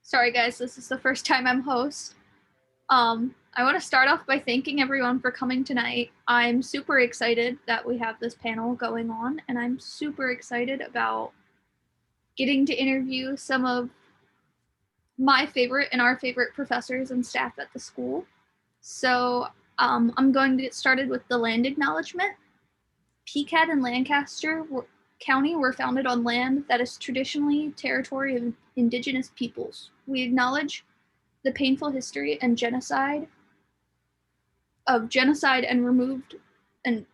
Sorry guys, this is the first time I'm host. I want to start off by thanking everyone for coming tonight. I'm super excited that we have this panel going on, and I'm super excited about getting to interview some of my favorite and our favorite professors and staff at the school. So I'm going to get started with the land acknowledgement. PCA&D and Lancaster County were founded on land that is traditionally territory of Indigenous peoples. We acknowledge the painful history and genocide and removed and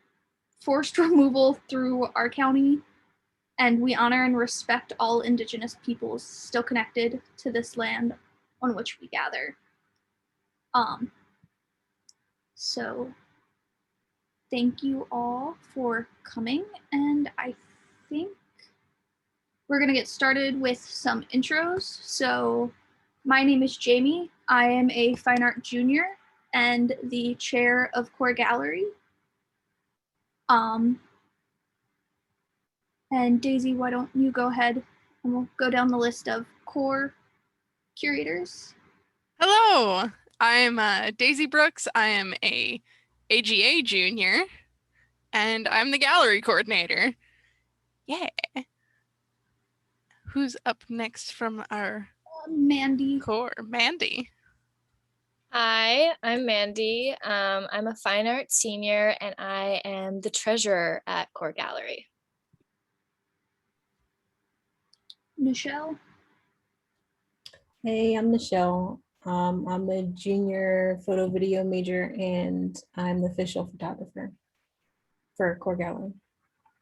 forced removal through our county, and we honor and respect all Indigenous peoples still connected to this land on which we gather. So thank you all for coming, and I think we're gonna get started with some intros. So my name is Jamie. I am a fine art junior and the chair of Core Gallery. And Daisy, why don't you go ahead and we'll go down the list of core curators. Hello, I'm Daisy Brooks. I am a AGA junior, and I'm the gallery coordinator. Yeah. Who's up next from our Mandy. core? Mandy. Hi, I'm Mandy. I'm a fine art senior, and I am the treasurer at Core Gallery. Michelle. Hey, I'm Michelle. I'm a junior photo video major, and I'm the official photographer for Core Gallery.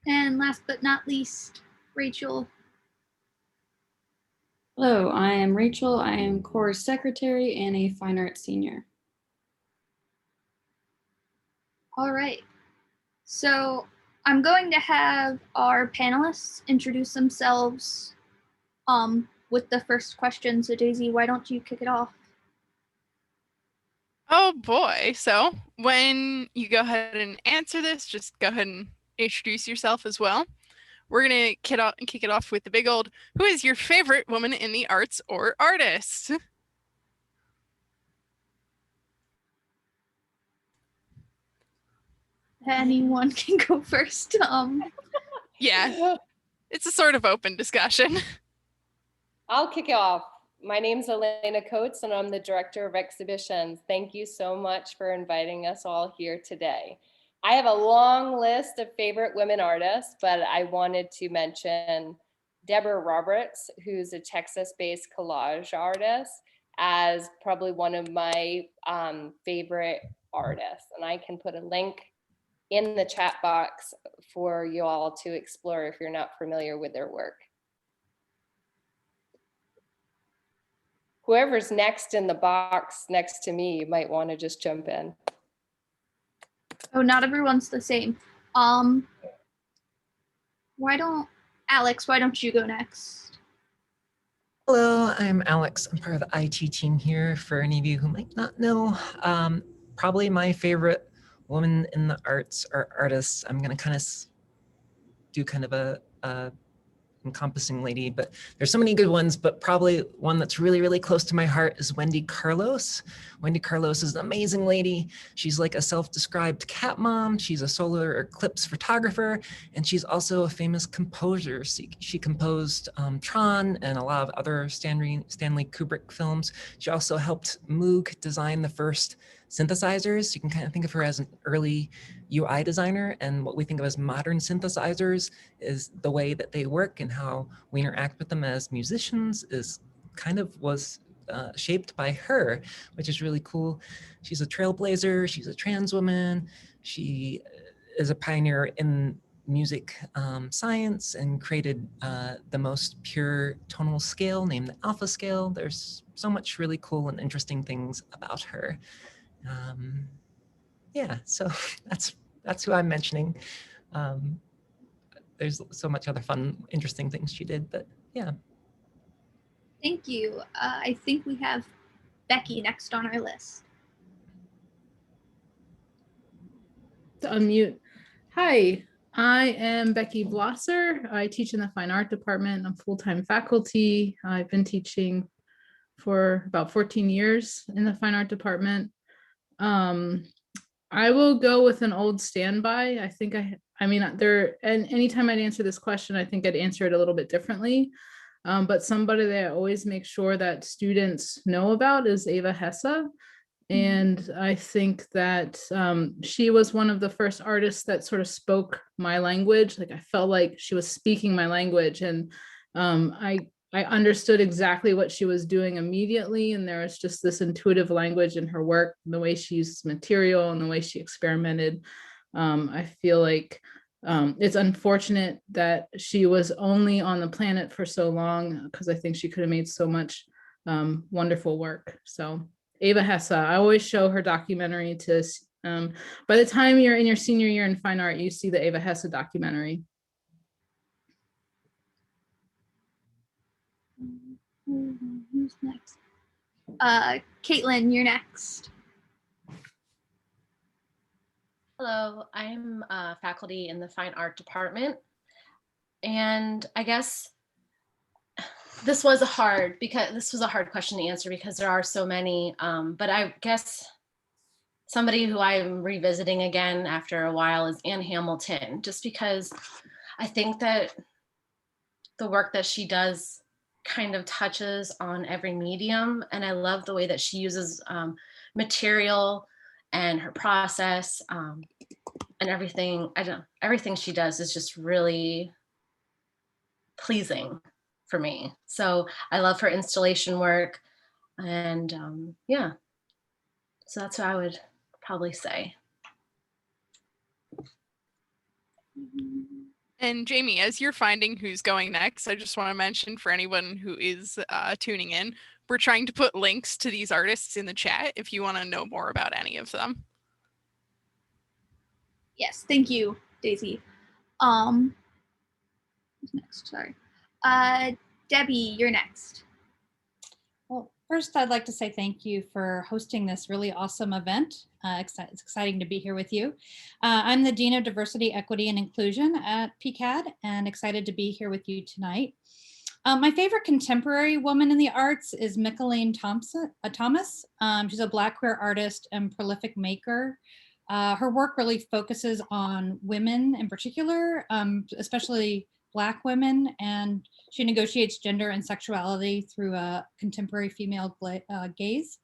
And last but not least, Rachel. Hello, I am Rachel. I am Core secretary and a fine art senior. All right. So I'm going to have our panelists introduce themselves with the first question. So Daisy, why don't you kick it off? Oh boy. So when you go ahead and answer this, just go ahead and introduce yourself as well. We're going to kick it off with the big old, who is your favorite woman in the arts or artist? Anyone can go first. Yeah, it's a sort of open discussion. I'll kick it off. My name's Elena Coates, and I'm the director of exhibitions. Thank you so much for inviting us all here today. I have a long list of favorite women artists, but I wanted to mention Deborah Roberts, who's a Texas-based collage artist, as probably one of my favorite artists. And I can put a link in the chat box for you all to explore if you're not familiar with their work. Whoever's next in the box next to me might want to just jump in. Oh, not everyone's the same. Alex, why don't you go next? Hello, I'm Alex. I'm part of the IT team here. For any of you who might not know, probably my favorite woman in the arts or artists. I'm gonna kind of do kind of a encompassing lady, but there's so many good ones, but probably one that's really, really close to my heart is Wendy Carlos. Wendy Carlos is an amazing lady. She's like a self-described cat mom. She's a solar eclipse photographer, and she's also a famous composer. She composed Tron and a lot of other Stanley Kubrick films. She also helped Moog design the first synthesizers. You can kind of think of her as an early UI designer, and what we think of as modern synthesizers is the way that they work and how we interact with them as musicians was shaped by her, which is really cool. She's a trailblazer, she's a trans woman, she is a pioneer in music science and created the most pure tonal scale named the alpha scale. There's so much really cool and interesting things about her. Yeah, so that's who I'm mentioning. There's so much other fun, interesting things she did, but yeah. Thank you. I think we have Becky next on our list. To unmute. Hi, I am Becky Blosser. I teach in the fine art department. I'm full-time faculty. I've been teaching for about 14 years in the fine art department. I will go with an old standby. I mean, and anytime I'd answer this question, I think I'd answer it a little bit differently. But somebody that I always make sure that students know about is Eva Hesse. And I think that she was one of the first artists that sort of spoke my language. Like I felt like she was speaking my language, and I understood exactly what she was doing immediately. And there was just this intuitive language in her work, the way she used material and the way she experimented. I feel like it's unfortunate that she was only on the planet for so long, because I think she could have made so much wonderful work. So Eva Hesse, I always show her documentary to, by the time you're in your senior year in fine art, you see the Eva Hesse documentary. Who's next? Caitlin, you're next. Hello, I'm faculty in the fine art department. And I guess this was a hard question to answer because there are so many, but I guess somebody who I'm revisiting again after a while is Anne Hamilton, just because I think that the work that she does kind of touches on every medium. And I love the way that she uses material and her process and everything. Everything she does is just really pleasing for me. So I love her installation work, and yeah, so that's what I would probably say. And Jamie, as you're finding who's going next, I just want to mention for anyone who is tuning in, we're trying to put links to these artists in the chat if you want to know more about any of them. Yes, thank you, Daisy. Who's next? Sorry. Debbie, you're next. Well, first, I'd like to say thank you for hosting this really awesome event. It's exciting to be here with you. I'm the Dean of Diversity, Equity, and Inclusion at PCA&D, and excited to be here with you tonight. My favorite contemporary woman in the arts is Michelane Thomas. She's a Black queer artist and prolific maker. Her work really focuses on women in particular, especially Black women, and she negotiates gender and sexuality through a contemporary female gaze.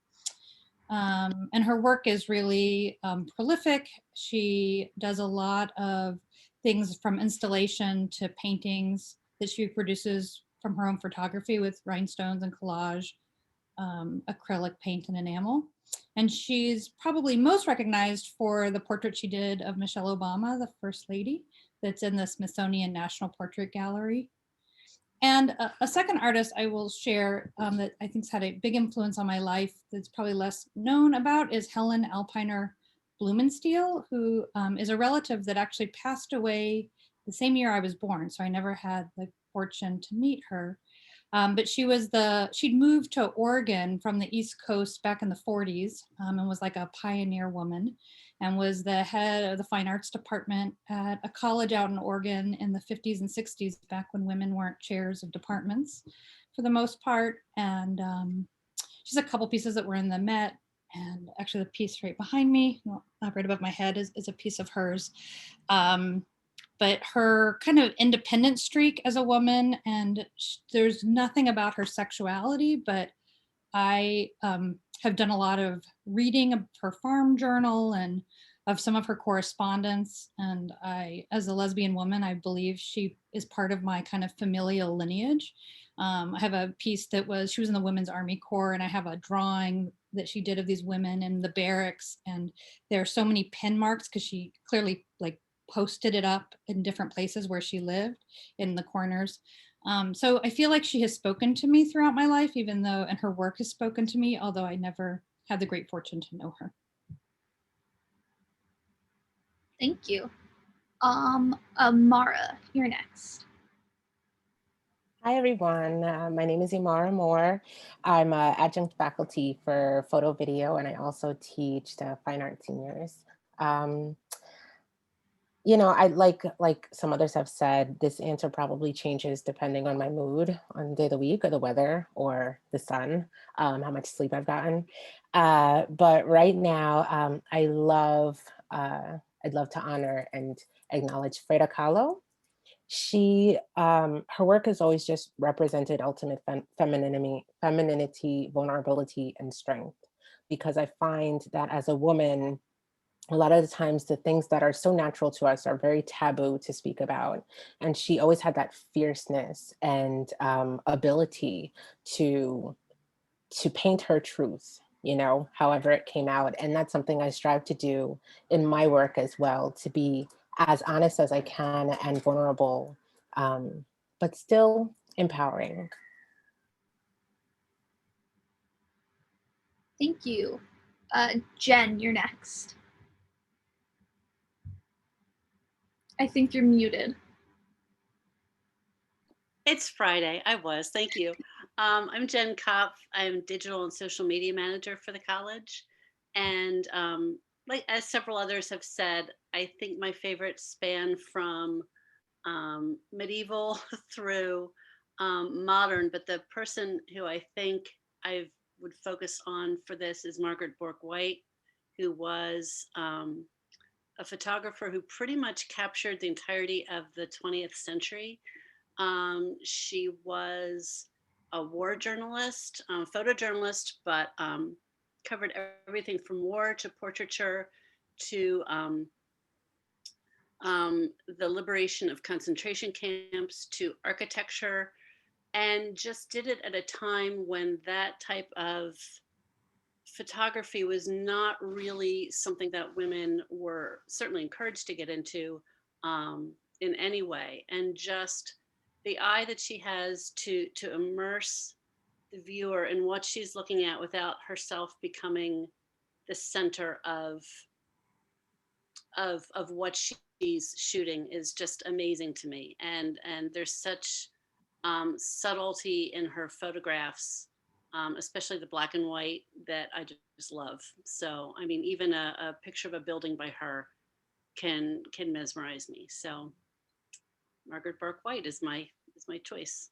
And her work is really prolific. She does a lot of things from installation to paintings that she produces from her own photography with rhinestones and collage, acrylic paint and enamel. And she's probably most recognized for the portrait she did of Michelle Obama, the First Lady, that's in the Smithsonian National Portrait Gallery. And a second artist I will share that I think's had a big influence on my life that's probably less known about is Helen Alpiner Blumenstiel, who is a relative that actually passed away the same year I was born. So I never had the fortune to meet her. But she'd moved to Oregon from the East Coast back in the 40s and was like a pioneer woman, and was the head of the fine arts department at a college out in Oregon in the 50s and 60s, back when women weren't chairs of departments for the most part. And she's a couple pieces that were in the Met, and actually the piece right behind me, right above my head, is a piece of hers. But her kind of independent streak as a woman, and there's nothing about her sexuality, but I have done a lot of reading of her farm journal and of some of her correspondence. And as a lesbian woman, I believe she is part of my kind of familial lineage. I have a piece she was in the Women's Army Corps, and I have a drawing that she did of these women in the barracks. And there are so many pen marks because she clearly posted it up in different places where she lived in the corners. So I feel like she has spoken to me throughout my life, and her work has spoken to me, although I never had the great fortune to know her. Thank you. Amara, you're next. Hi, everyone. My name is Amara Moore. I'm an adjunct faculty for photo video, and I also teach the fine art seniors. You know, I like some others have said, this answer probably changes depending on my mood on the day of the week or the weather or the sun, how much sleep I've gotten. But right now, I'd love to honor and acknowledge Frida Kahlo. She, her work has always just represented ultimate femininity, vulnerability, and strength. Because I find that as a woman, a lot of the times the things that are so natural to us are very taboo to speak about. And she always had that fierceness and ability to paint her truth, you know, however it came out. And that's something I strive to do in my work as well, to be as honest as I can and vulnerable, but still empowering. Thank you. Jen, you're next. I think you're muted. It's Friday. I was. Thank you. I'm Jen Kopf. I'm digital and social media manager for the college. And like as several others have said, I think my favorites span from medieval through modern. But the person who I think I would focus on for this is Margaret Bourque, who was a photographer who pretty much captured the entirety of the 20th century. She was a war journalist, photojournalist, but covered everything from war to portraiture to the liberation of concentration camps to architecture, and just did it at a time when that type of photography was not really something that women were certainly encouraged to get into in any way. And just the eye that she has to immerse the viewer in what she's looking at without herself becoming the center of what she's shooting is just amazing to me. And there's such subtlety in her photographs, especially the black and white, that I just love. So, I mean, even a picture of a building by her can mesmerize me. So Margaret Bourque is my choice.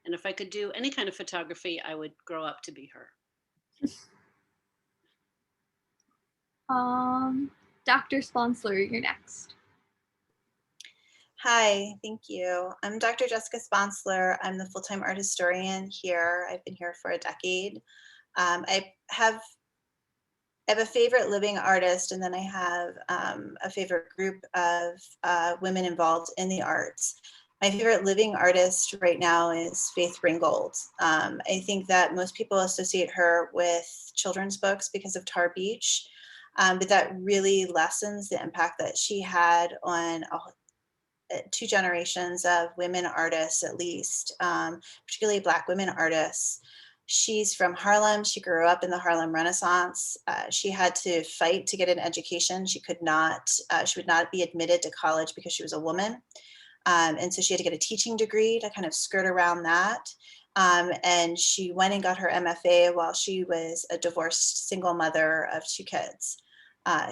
And if I could do any kind of photography, I would grow up to be her. Dr. Sponsler, you're next. Hi, thank you. I'm Dr. Jessica Sponsler. I'm the full-time art historian here. I've been here for a decade. I have a favorite living artist, and then I have a favorite group of women involved in the arts. My favorite living artist right now is Faith Ringgold. I think that most people associate her with children's books because of Tar Beach, but that really lessens the impact that she had on two generations of women artists, at least, particularly Black women artists. She's from Harlem. She grew up in the Harlem Renaissance. She had to fight to get an education. She would not be admitted to college because she was a woman. And so she had to get a teaching degree to kind of skirt around that. And she went and got her MFA while she was a divorced single mother of 2 kids.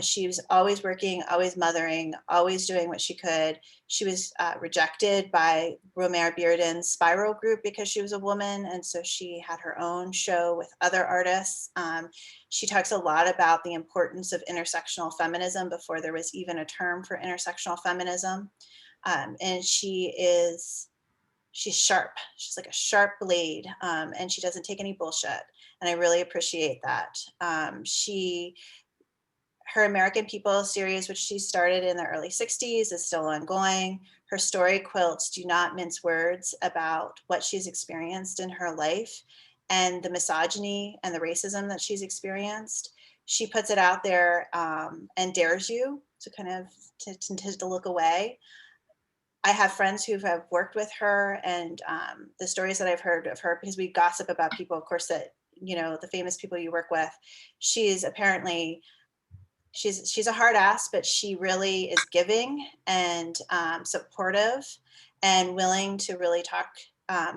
She was always working, always mothering, always doing what she could. She was rejected by Romare Bearden's Spiral group because she was a woman, and so she had her own show with other artists. She talks a lot about the importance of intersectional feminism before there was even a term for intersectional feminism. And she's sharp. She's like a sharp blade, and she doesn't take any bullshit. And I really appreciate that. Her American People series, which she started in the early 60s, is still ongoing. Her story quilts do not mince words about what she's experienced in her life and the misogyny and the racism that she's experienced. She puts it out there and dares you to kind of to look away. I have friends who have worked with her, and the stories that I've heard of her, because we gossip about people, of course, that, you know, the famous people you work with. She's apparently, she's a hard ass, but she really is giving and supportive and willing to really talk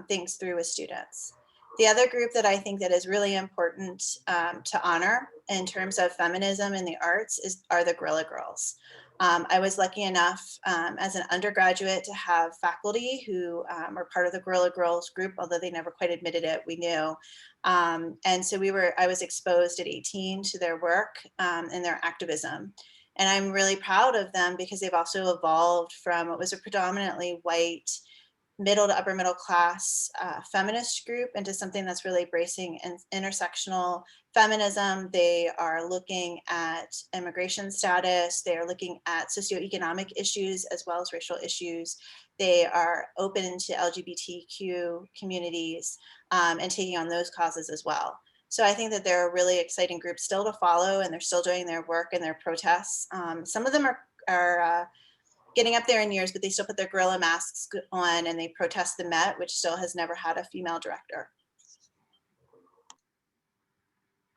things through with students. The other group that I think that is really important to honor in terms of feminism in the arts are the Guerrilla Girls. I was lucky enough as an undergraduate to have faculty who are part of the Guerrilla Girls group, although they never quite admitted it, we knew. And so I was exposed at 18 to their work and their activism. And I'm really proud of them because they've also evolved from what was a predominantly white, middle to upper middle class feminist group into something that's really embracing intersectional feminism. They are looking at immigration status. They are looking at socioeconomic issues as well as racial issues. They are open to LGBTQ communities and taking on those causes as well. So I think that they're a really exciting group still to follow, and they're still doing their work and their protests. Some of them are getting up there in years, but they still put their gorilla masks on and they protest the Met, which still has never had a female director.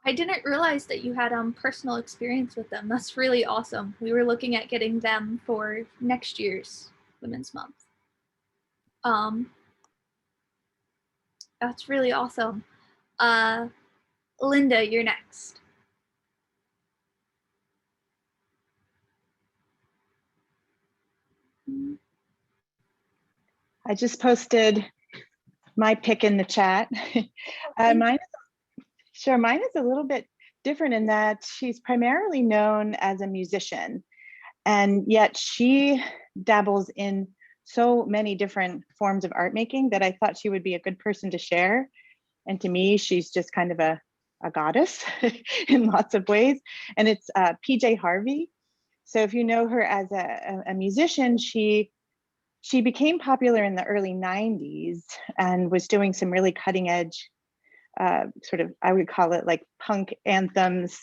I didn't realize that you had personal experience with them. That's really awesome. We were looking at getting them for next year's Women's Month. That's really awesome. Linda, you're next. I just posted my pick in the chat. Mine is a little bit different in that she's primarily known as a musician, and yet she dabbles in so many different forms of art making that I thought she would be a good person to share. And to me, she's just kind of a goddess in lots of ways. And it's PJ Harvey. So if you know her as a musician, she became popular in the early 90s and was doing some really cutting edge sort of, I would call it like punk anthems,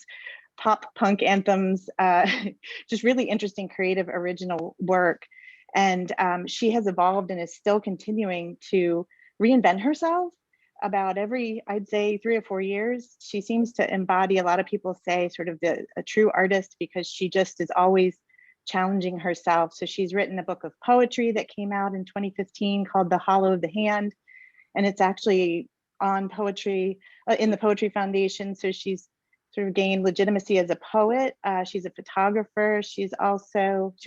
pop punk anthems, just really interesting, creative, original work. And she has evolved and is still continuing to reinvent herself about every, I'd say 3 or 4 years. She seems to embody, a lot of people say, sort of a true artist, because she just is always challenging herself. So she's written a book of poetry that came out in 2015 called The Hollow of the Hand. And it's actually on poetry, in the Poetry Foundation. So she's sort of gained legitimacy as a poet. She's a photographer. She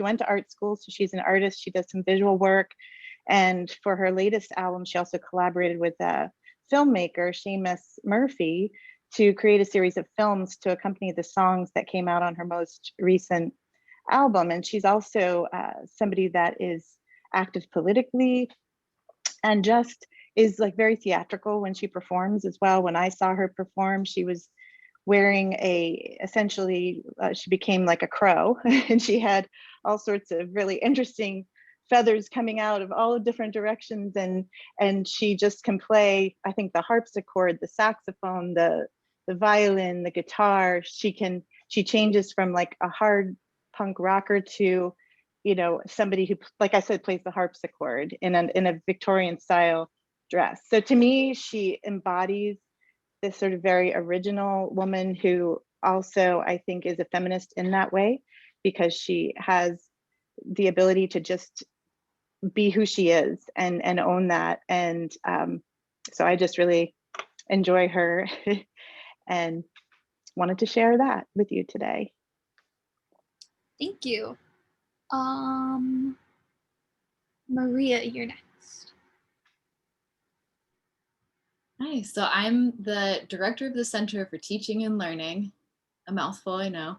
went to art school, so she's an artist. She does some visual work. And for her latest album, she also collaborated with filmmaker Seamus Murphy to create a series of films to accompany the songs that came out on her most recent album. And she's also somebody that is active politically and just is like very theatrical when she performs as well. When I saw her perform, she was wearing essentially she became like a crow and she had all sorts of really interesting feathers coming out of all different directions, and she just can play, I think, the harpsichord, the saxophone, the violin, the guitar. She changes from like a hard punk rocker to, you know, somebody who, like I said, plays the harpsichord in a Victorian style dress. So to me, she embodies this sort of very original woman who also, I think, is a feminist in that way, because she has the ability to just be who she is and own that. And so I just really enjoy her and wanted to share that with you today. Thank you. Maria, you're next. Hi, so I'm the director of the Center for Teaching and Learning. A mouthful, I know.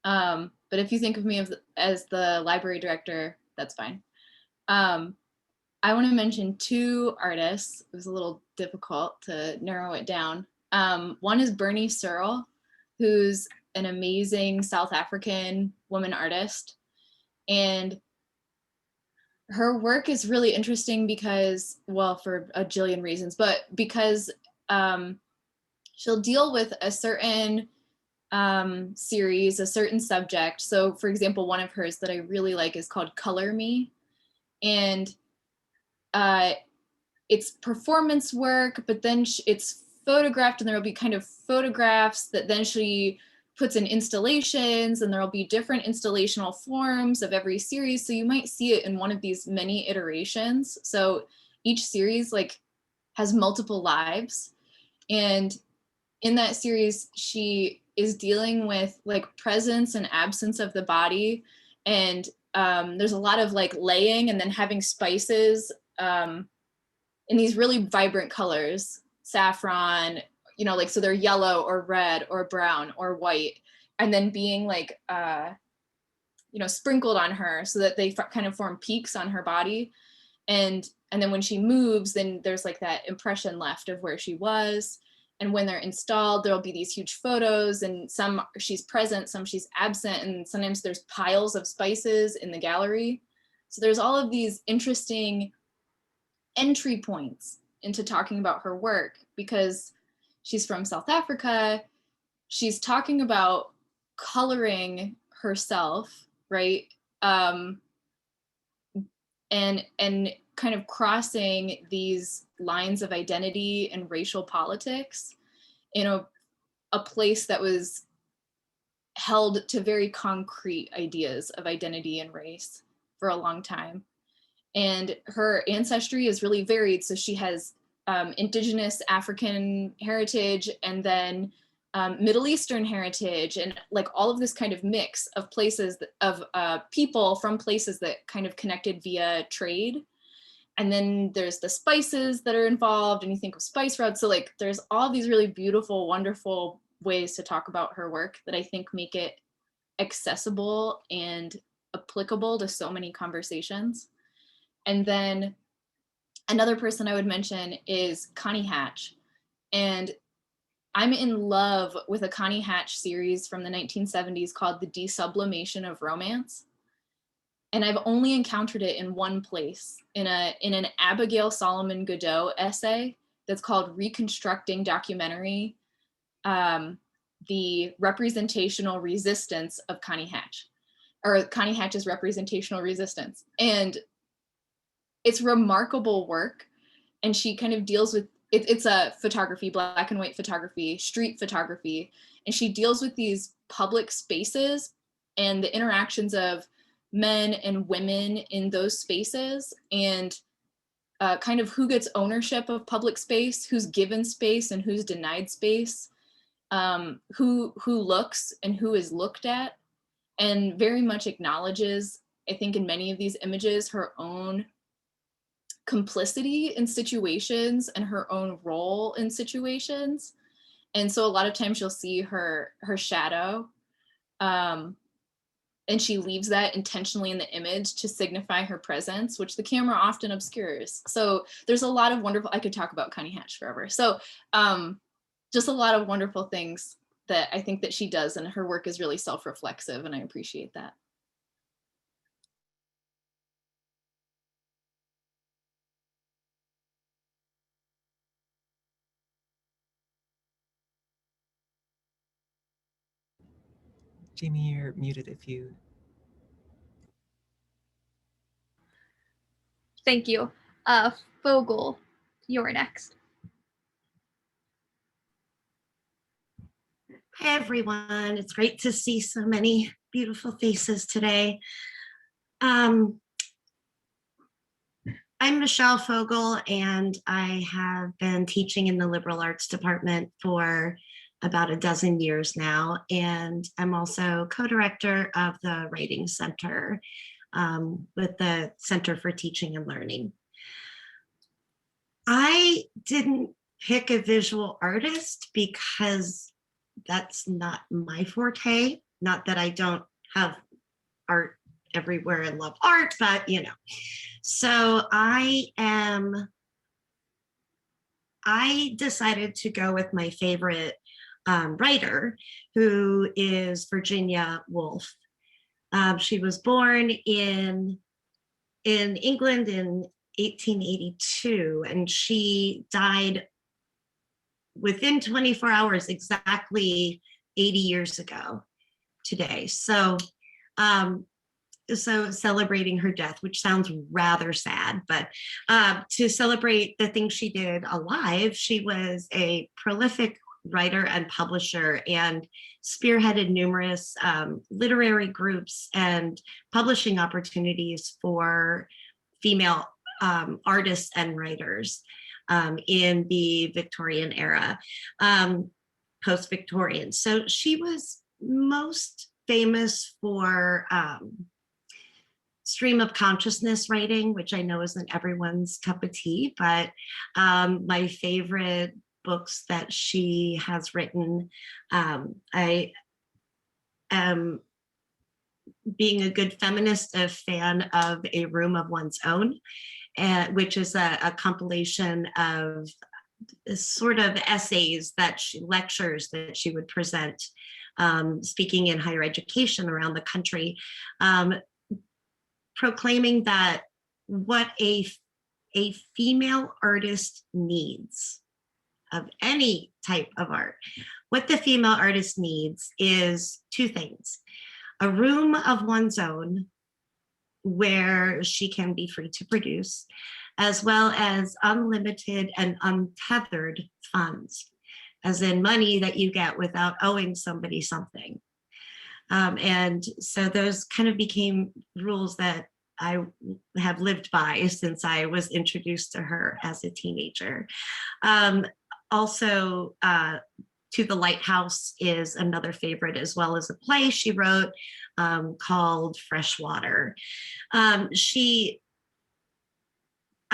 But if you think of me as the library director, that's fine. I want to mention 2 artists. It was a little difficult to narrow it down. One is Bernie Searle, who's an amazing South African woman artist. And her work is really interesting because, well, for a jillion reasons, but because she'll deal with a certain series, a certain subject. So for example, one of hers that I really like is called Color Me. And it's performance work, but then it's photographed, and there will be kind of photographs that then she puts in installations, and there'll be different installational forms of every series. So you might see it in one of these many iterations. So each series like has multiple lives. And in that series, she is dealing with like presence and absence of the body And there's a lot of like laying and then having spices in these really vibrant colors, saffron, you know, like, so they're yellow or red or brown or white, and then being like, you know, sprinkled on her so that they kind of form peaks on her body. And then when she moves, then there's like that impression left of where she was. And when they're installed, there'll be these huge photos, and some she's present, some she's absent, and sometimes there's piles of spices in the gallery. So there's all of these interesting entry points into talking about her work, because she's from South Africa. She's talking about coloring herself, right? And kind of crossing these lines of identity and racial politics in a place that was held to very concrete ideas of identity and race for a long time. And her ancestry is really varied. So she has indigenous African heritage, and then Middle Eastern heritage, and like all of this kind of mix of places of people from places that kind of connected via trade. And then there's the spices that are involved, and you think of spice routes. So like there's all these really beautiful, wonderful ways to talk about her work that I think make it accessible and applicable to so many conversations. And then another person I would mention is Connie Hatch. And I'm in love with a Connie Hatch series from the 1970s called The Desublimation of Romance. And I've only encountered it in one place, in an Abigail Solomon Godot essay that's called Reconstructing Documentary, the Representational Resistance of Connie Hatch, or Connie Hatch's Representational Resistance. And it's remarkable work. And she kind of deals with, it's a photography, black and white photography, street photography. And she deals with these public spaces and the interactions of men and women in those spaces, and kind of who gets ownership of public space, who's given space and who's denied space, who looks and who is looked at, and very much acknowledges, I think in many of these images, her own complicity in situations and her own role in situations. And so a lot of times you'll see her shadow, and she leaves that intentionally in the image to signify her presence, which the camera often obscures. So there's a lot of wonderful, I could talk about Connie Hatch forever. So just a lot of wonderful things that I think that she does, and her work is really self-reflexive, and I appreciate that. Jamie, you're muted if you... Thank you. Fogle, you're next. Hi, everyone. It's great to see so many beautiful faces today. I'm Michelle Fogle, and I have been teaching in the liberal arts department for about a dozen years now. And I'm also co-director of the Writing Center with the Center for Teaching and Learning. I didn't pick a visual artist because that's not my forte. Not that I don't have art everywhere and love art, but you know. So I decided to go with my favorite writer, who is Virginia Woolf. She was born in England in 1882, and she died within 24 hours, exactly 80 years ago today. So, so celebrating her death, which sounds rather sad, but to celebrate the things she did alive, she was a prolific writer and publisher, and spearheaded numerous literary groups and publishing opportunities for female artists and writers in the Victorian era, post-Victorian. So she was most famous for stream of consciousness writing, which I know isn't everyone's cup of tea, but my favorite books that she has written, I am, being a good feminist, a fan of A Room of One's Own, which is a compilation of sort of essays lectures that she would present, speaking in higher education around the country, proclaiming that what a female artist needs of any type of art, what the female artist needs is two things: a room of one's own where she can be free to produce, as well as unlimited and untethered funds, as in money that you get without owing somebody something. And so those kind of became rules that I have lived by since I was introduced to her as a teenager. Also, To the Lighthouse is another favorite, as well as a play she wrote called Freshwater. I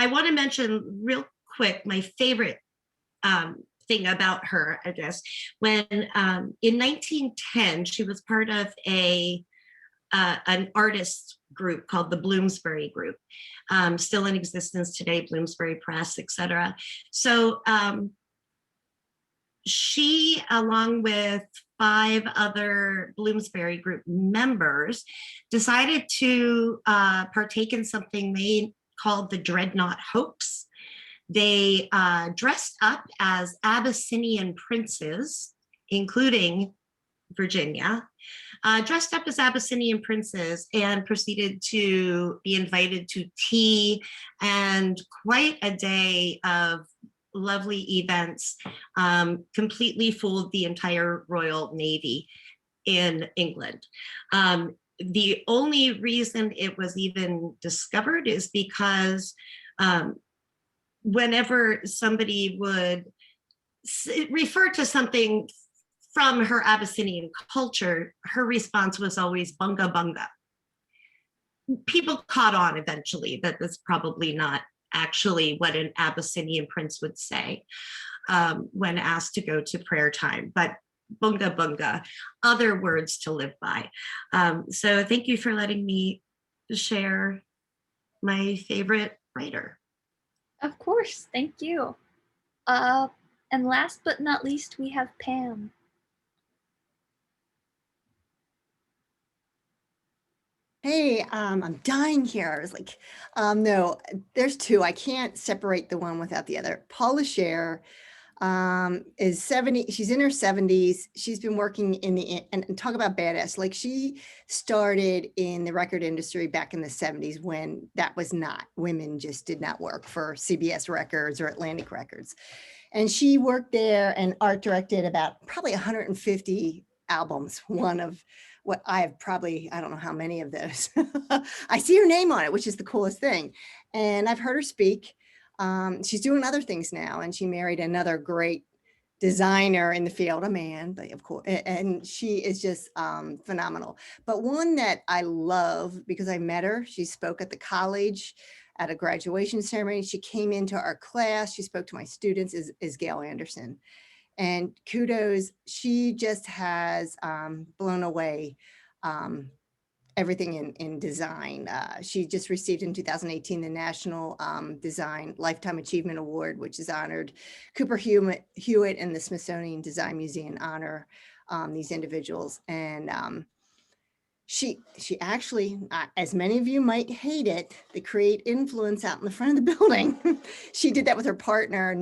want to mention real quick my favorite thing about her, I guess. When in 1910, she was part of an artist group called the Bloomsbury Group, still in existence today, Bloomsbury Press, etc. So she, along with 5 other Bloomsbury Group members, decided to partake in something they called the Dreadnought Hoax. They dressed up as Abyssinian princes, including Virginia, dressed up as Abyssinian princes and proceeded to be invited to tea and quite a day of lovely events, completely fooled the entire Royal Navy in England. The only reason it was even discovered is because whenever somebody would refer to something from her Abyssinian culture, her response was always bunga bunga. People caught on eventually that that's probably not actually what an Abyssinian prince would say when asked to go to prayer time, but bunga bunga, other words to live by. So thank you for letting me share my favorite writer. Of course, thank you. And last but not least, we have Pam. Hey, I'm dying here. I was like, no, there's 2. I can't separate the one without the other. Paula Scher is 70. She's in her 70s. She's been working in and talk about badass. Like, she started in the record industry back in the 70s when that was not, women just did not work for CBS Records or Atlantic Records. And she worked there and art directed about probably 150 albums, one of what I have probably, I don't know how many of those. I see her name on it, which is the coolest thing. And I've heard her speak. She's doing other things now, and she married another great designer in the field, a man, but of course, and she is just phenomenal. But one that I love because I met her, she spoke at the college at a graduation ceremony. She came into our class, she spoke to my students, is Gail Anderson. And kudos, she just has blown away everything in design. She just received in 2018 the National Design Lifetime Achievement Award, which is honored. Cooper Hewitt and the Smithsonian Design Museum honor these individuals. And she actually, as many of you might hate it, they create influence out in the front of the building. She did that with her partner,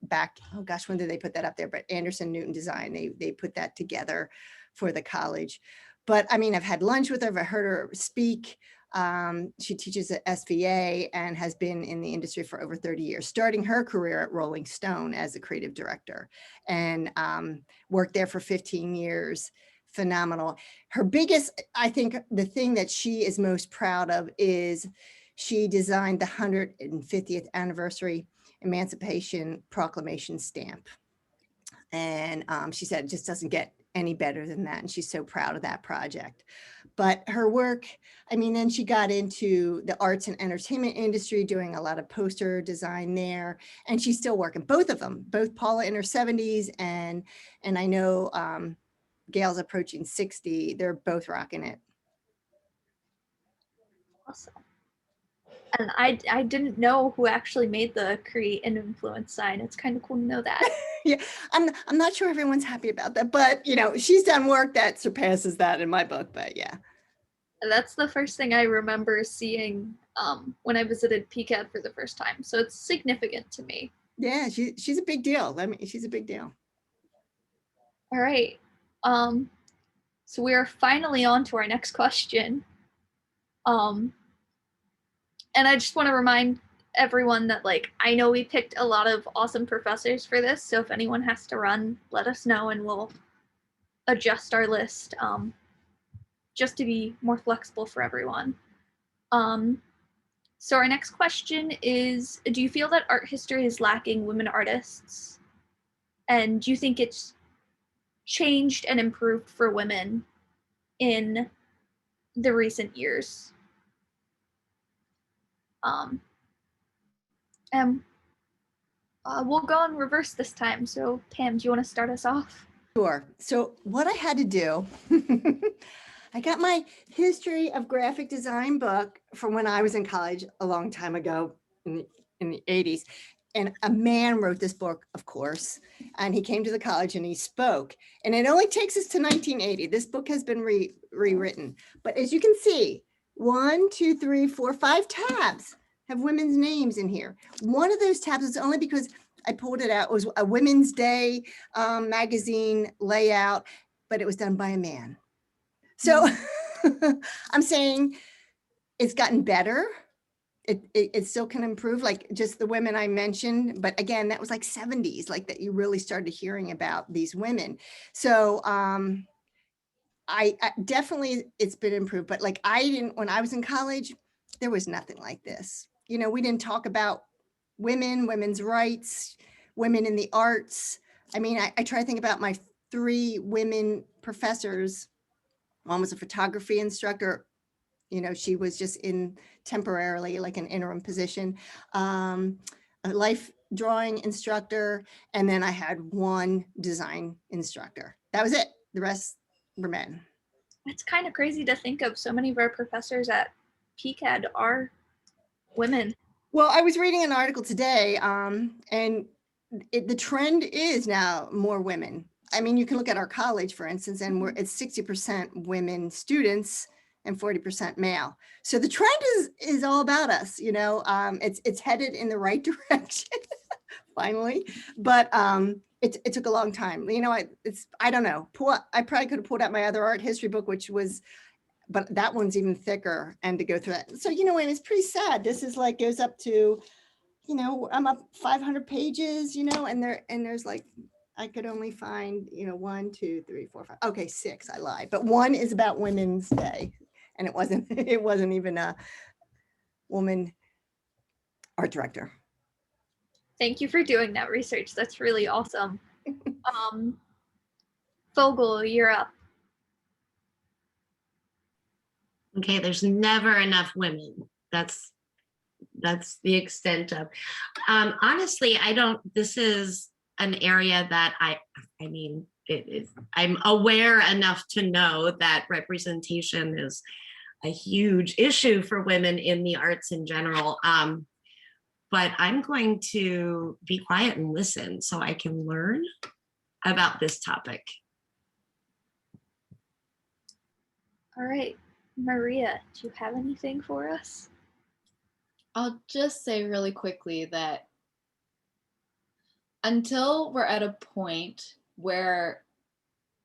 back, oh gosh, when did they put that up there? But Anderson Newton Design, they put that together for the college. But I mean, I've had lunch with her, I've heard her speak. She teaches at SVA and has been in the industry for over 30 years, starting her career at Rolling Stone as a creative director, and worked there for 15 years. Phenomenal. Her biggest, I think the thing that she is most proud of is she designed the 150th anniversary Emancipation Proclamation stamp. And she said it just doesn't get any better than that. And she's so proud of that project. But her work, I mean, then she got into the arts and entertainment industry, doing a lot of poster design there. And she's still working, both of them, both Paula in her 70s and I know Gail's approaching 60. They're both rocking it. Awesome. And I didn't know who actually made the create and influence sign. It's kind of cool to know that. Yeah, I'm not sure everyone's happy about that, but you know, she's done work that surpasses that in my book, but yeah. That's the first thing I remember seeing when I visited PCA&D for the first time. So it's significant to me. Yeah, she's a big deal. I mean, she's a big deal. All right. So we are finally on to our next question. And I just want to remind everyone that, like, I know we picked a lot of awesome professors for this, so if anyone has to run, let us know and we'll adjust our list just to be more flexible for everyone. So our next question is, do you feel that art history is lacking women artists? And do you think it's changed and improved for women in the recent years? We'll go in reverse this time. So Pam, do you want to start us off? Sure. So what I had to do, I got my history of graphic design book from when I was in college a long time ago in the 80s. And a man wrote this book, of course, and he came to the college and he spoke. And it only takes us to 1980. This book has been rewritten. But as you can see, 1, 2, 3, 4, 5 tabs have women's names in here. One of those tabs is only because I pulled it out. It was a Women's Day magazine layout, but it was done by a man. So I'm saying it's gotten better. It still can improve, like just the women I mentioned. But again, that was like 70s, like that you really started hearing about these women. So I definitely, it's been improved. But like when I was in college, there was nothing like this. You know, we didn't talk about women, women's rights, women in the arts. I mean, I try to think about my 3 women professors. One was a photography instructor. You know, she was just in temporarily like an interim position, a life drawing instructor. And then I had 1 design instructor. That was it. The rest were men. It's kind of crazy to think of. So many of our professors at PCA&D are women. Well, I was reading an article today, and the trend is now more women. I mean, you can look at our college, for instance, and it's 60% women students and 40% male. So the trend is all about us, you know. It's headed in the right direction, finally. But it took a long time. You know, I don't know. I probably could have pulled out my other art history book, but that one's even thicker, and to go through that. So, you know, and it's pretty sad. This is like goes up to, you know, I'm up 500 pages, you know, and there's like, I could only find, you know, 1, 2, 3, 4, 5. Okay, 6, I lied. But 1 is about Women's Day. And it wasn't even a woman art director. Thank you for doing that research. That's really awesome. Fogle, you're up. Okay, there's never enough women. That's the extent of, honestly, this is an area that I mean, I'm aware enough to know that representation is a huge issue for women in the arts in general. But I'm going to be quiet and listen so I can learn about this topic. All right. Maria, do you have anything for us? I'll just say really quickly that until we're at a point where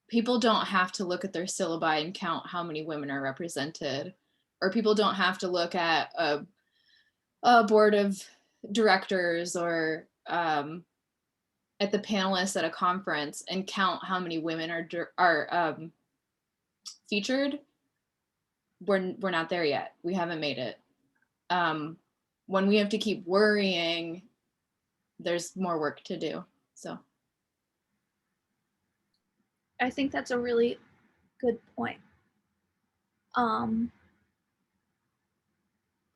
people don't have to look at their syllabi and count how many women are represented, or people don't have to look at a board of directors or at the panelists at a conference and count how many women are featured, we're not there yet. We haven't made it. When we have to keep worrying, there's more work to do. So I think that's a really good point.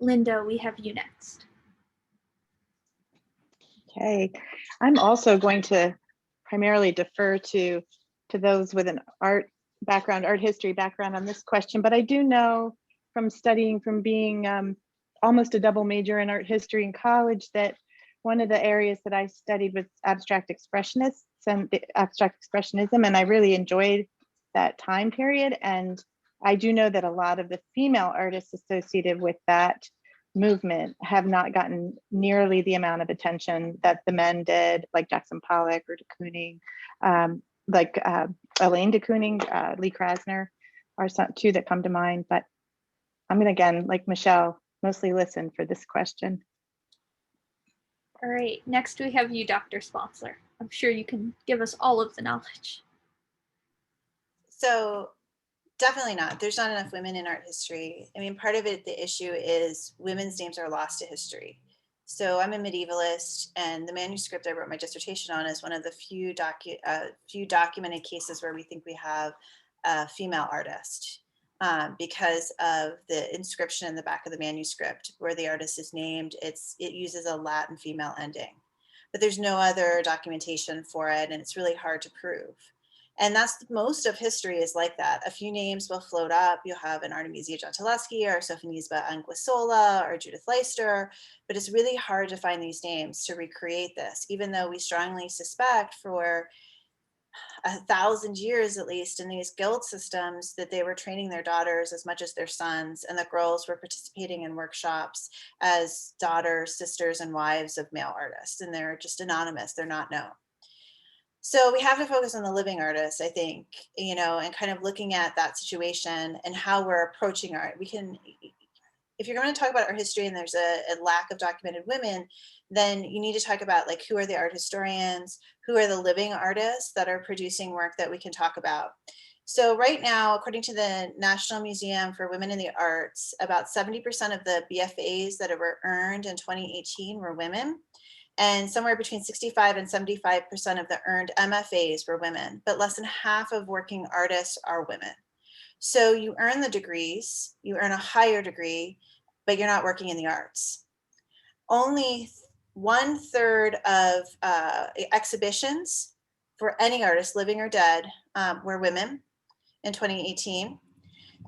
Linda, we have you next. Okay, I'm also going to primarily defer to those with an art background, art history background on this question, but I do know from studying, from being almost a double major in art history in college, that one of the areas that I studied was abstract expressionists and abstract expressionism, and I really enjoyed that time period. And I do know that a lot of the female artists associated with that movement have not gotten nearly the amount of attention that the men did, like Jackson Pollock or de Kooning, like Elaine de Kooning, Lee Krasner are two that come to mind. But I'm gonna, again, like Michelle, mostly listen for this question. All right, next we have you, Dr. Sponsler. I'm sure you can give us all of the knowledge. So definitely not. There's not enough women in art history. I mean, part of it, the issue is women's names are lost to history. So I'm a medievalist, and the manuscript I wrote my dissertation on is one of the few documented cases where we think we have a female artist, because of the inscription in the back of the manuscript where the artist is named. It uses a Latin female ending, but there's no other documentation for it, and it's really hard to prove. And that's most of history is like that. A few names will float up. You'll have an Artemisia Gentileschi or Sophonisba Anguissola or Judith Leister, but it's really hard to find these names to recreate this, even though we strongly suspect for 1,000 years, at least, in these guild systems, that they were training their daughters as much as their sons, and the girls were participating in workshops as daughters, sisters, and wives of male artists, and they're just anonymous. They're not known. So we have to focus on the living artists, I think, you know, and kind of looking at that situation and how we're approaching art. We can, if you're going to talk about art history and there's a lack of documented women, then you need to talk about, like, who are the art historians, who are the living artists that are producing work that we can talk about. So right now, according to the National Museum for Women in the Arts, about 70% of the BFAs that were earned in 2018 were women. And somewhere between 65 and 75% of the earned MFAs were women, but less than half of working artists are women. So you earn the degrees, you earn a higher degree, but you're not working in the arts. Only 1/3 of exhibitions for any artist, living or dead, were women in 2018.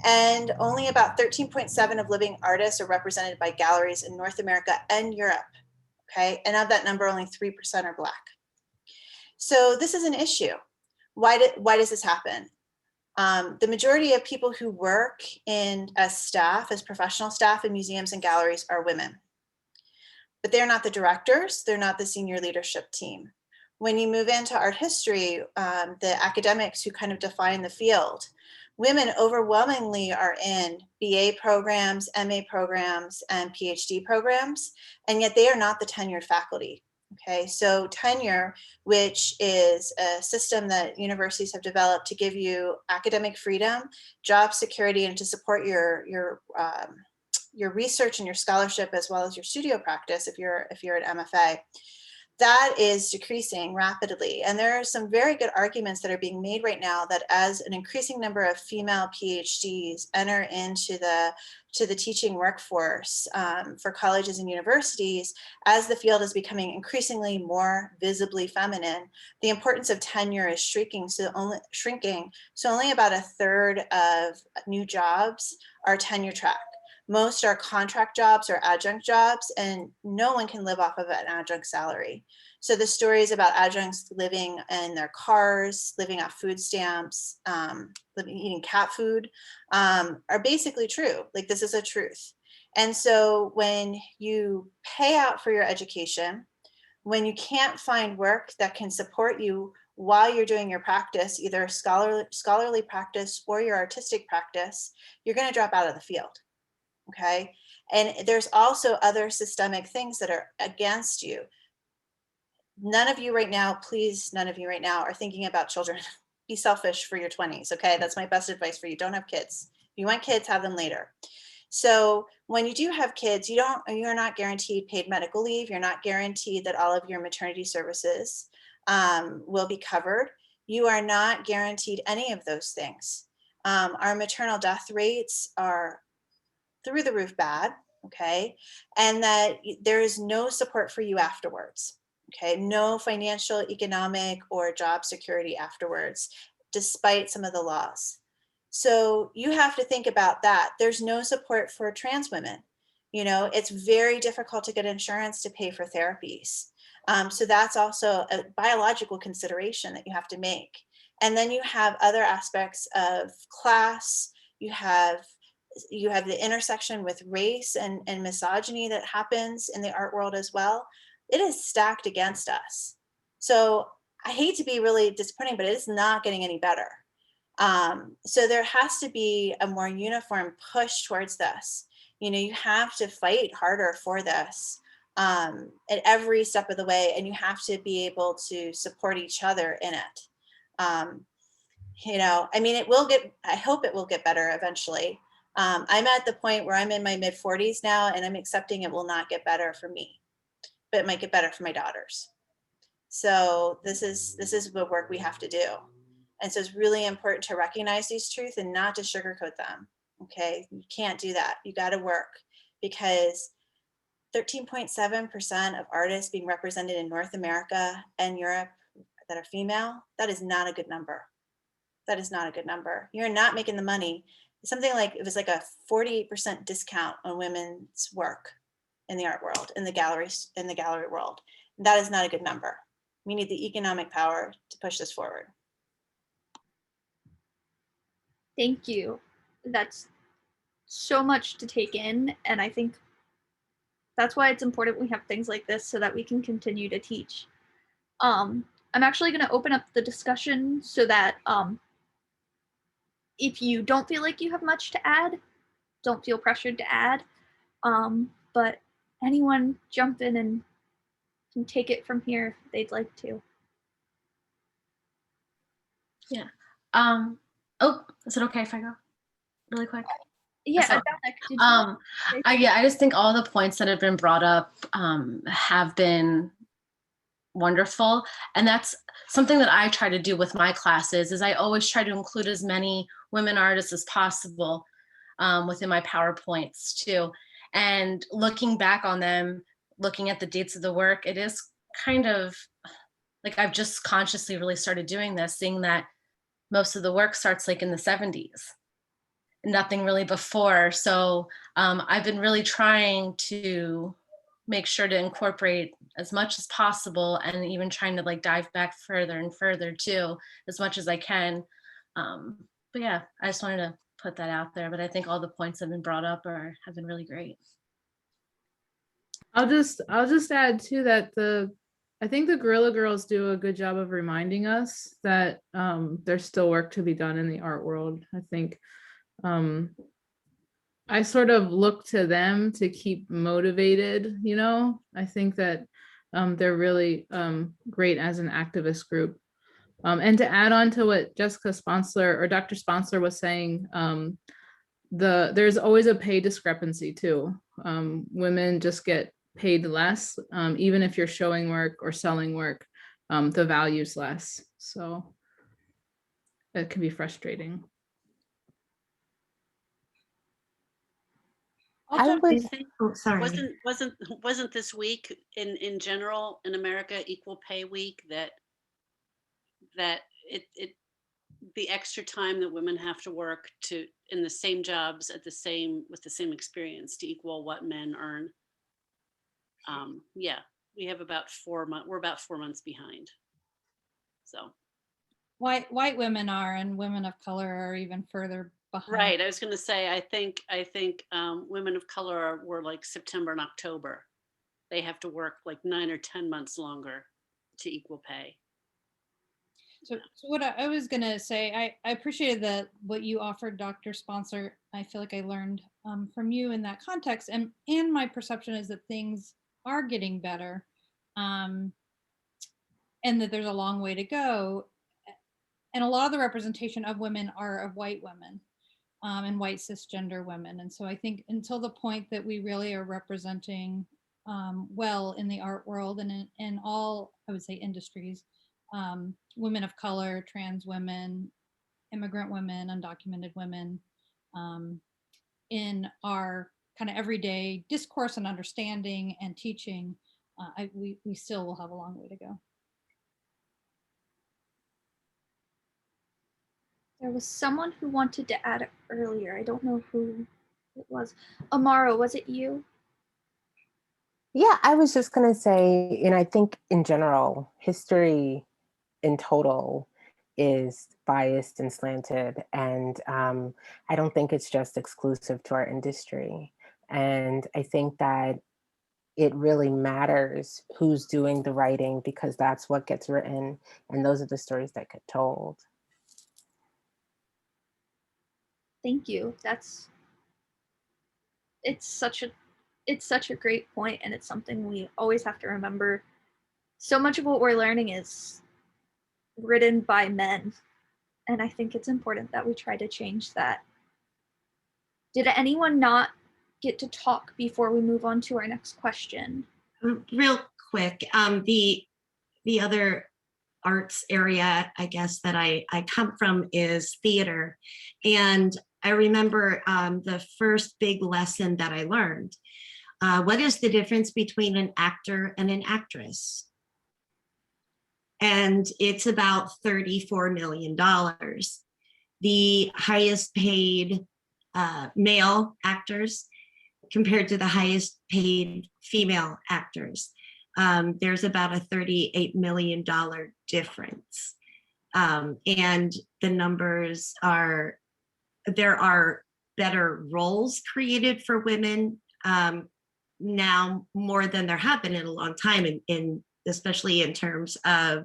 And only about 13.7% of living artists are represented by galleries in North America and Europe. Okay, and of that number, only 3% are Black. So this is an issue. Why does this happen? The majority of people who work as staff, as professional staff in museums and galleries are women. But they're not the directors, they're not the senior leadership team. When you move into art history, the academics who kind of define the field, women overwhelmingly are in BA programs, MA programs, and PhD programs, and yet they are not the tenured faculty. Okay, so tenure, which is a system that universities have developed to give you academic freedom, job security, and to support your research and your scholarship, as well as your studio practice if you're an MFA. That is decreasing rapidly. And there are some very good arguments that are being made right now that as an increasing number of female PhDs enter into the teaching workforce for colleges and universities, as the field is becoming increasingly more visibly feminine, the importance of tenure is shrinking. So only about 1/3 of new jobs are tenure track. Most are contract jobs or adjunct jobs, and no one can live off of an adjunct salary. So the stories about adjuncts living in their cars, living off food stamps, eating cat food are basically true. Like, this is a truth. And so when you pay out for your education, when you can't find work that can support you while you're doing your practice, either scholarly practice or your artistic practice, you're going to drop out of the field. Okay. And there's also other systemic things that are against you. None of you right now are thinking about children. Be selfish for your 20s. Okay. That's my best advice for you. Don't have kids. If you want kids, have them later. So when you do have kids, you're not guaranteed paid medical leave. You're not guaranteed that all of your maternity services will be covered. You are not guaranteed any of those things. Our maternal death rates are through the roof bad, okay? And that there is no support for you afterwards, okay? No financial, economic, or job security afterwards, despite some of the laws. So you have to think about that. There's no support for trans women. You know, it's very difficult to get insurance to pay for therapies. So that's also a biological consideration that you have to make. And then you have other aspects of class. You have the intersection with race and misogyny that happens in the art world as well. It is stacked against us. So I hate to be really disappointing, but it is not getting any better. So there has to be a more uniform push towards this. You know, you have to fight harder for this at every step of the way, and you have to be able to support each other in it. You know, I mean, I hope it will get better eventually. I'm at the point where I'm in my mid 40s now, and I'm accepting it will not get better for me, but it might get better for my daughters. So this is the work we have to do. And so it's really important to recognize these truths and not to sugarcoat them. Okay, you can't do that. You got to work, because 13.7% of artists being represented in North America and Europe that are female, that is not a good number. That is not a good number. You're not making the money. Something like, it was like a 48% discount on women's work in the art world, in the gallery world. That is not a good number. We need the economic power to push this forward. Thank you. That's so much to take in, and I think that's why it's important we have things like this so that we can continue to teach. I'm actually going to open up the discussion so that if you don't feel like you have much to add, don't feel pressured to add, but anyone jump in and can take it from here if they'd like to. Yeah. Oh, is it okay if I go really quick? Yeah. I just think all the points that have been brought up have been wonderful, and that's something that I try to do with my classes. Is I always try to include as many women artists as possible within my PowerPoints too. And looking back on them, looking at the dates of the work, it is kind of like I've just consciously really started doing this, seeing that most of the work starts like in the 70s. Nothing really before. So I've been really trying to make sure to incorporate as much as possible, and even trying to like dive back further and further too, as much as I can. But yeah, I just wanted to put that out there. But I think all the points that have been brought up have been really great. I'll just add too that I think the Guerrilla Girls do a good job of reminding us that there's still work to be done in the art world. I think I sort of look to them to keep motivated, you know. I think that they're really great as an activist group. And to add on to what Jessica Sponsler or Dr. Sponsler was saying, there's always a pay discrepancy too. Women just get paid less, even if you're showing work or selling work, the value's less. So it can be frustrating. Wasn't this week in general in America Equal Pay Week that it the extra time that women have to work in the same jobs with the same experience to equal what men earn? Yeah, we have about 4 months. We're about 4 months behind. So white women are, and women of color are even further behind. Right. I was going to say, I think women of color were like September and October. They have to work like 9 or 10 months longer to equal pay. So what I was going to say, I appreciated what you offered, Dr. Sponsler. I feel like I learned from you in that context, and my perception is that things are getting better, and that there's a long way to go. And a lot of the representation of women are of white women and white cisgender women. And so I think until the point that we really are representing well in the art world and in all, I would say, industries, women of color, trans women, immigrant women, undocumented women, in our kind of everyday discourse and understanding and teaching, we still will have a long way to go. There was someone who wanted to add it earlier. I don't know who it was. Amara, was it you? Yeah, I was just going to say, I think in general, history in total is biased and slanted. And I don't think it's just exclusive to our industry. And I think that it really matters who's doing the writing, because that's what gets written. And those are the stories that get told. Thank you. It's such a great point, and it's something we always have to remember. So much of what we're learning is written by men, and I think it's important that we try to change that. Did anyone not get to talk before we move on to our next question? Real quick, the other arts area, I guess, that I come from is theater. And I remember the first big lesson that I learned. What is the difference between an actor and an actress? And it's about $34 million. The highest paid male actors compared to the highest paid female actors. There's about a $38 million difference. And the numbers are, there are better roles created for women now more than there have been in a long time, especially in terms of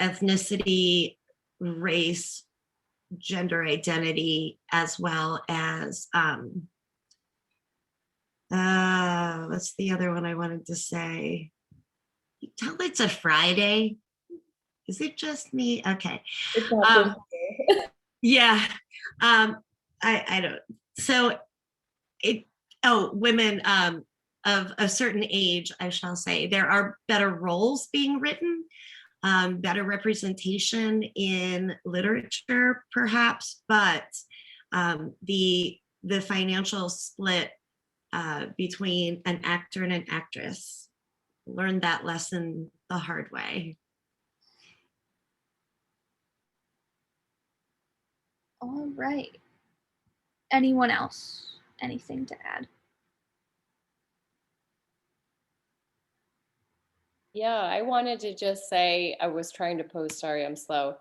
ethnicity, race, gender identity, as well as what's the other one I wanted to say? You tell it's a Friday. Is it just me? Okay. Yeah. I don't. So women of a certain age, I shall say, there are better roles being written, better representation in literature, perhaps, but the financial split between an actor and an actress, learned that lesson the hard way. All right. Anyone else? Anything to add? Yeah, I wanted to just say, I was trying to post, sorry, I'm slow.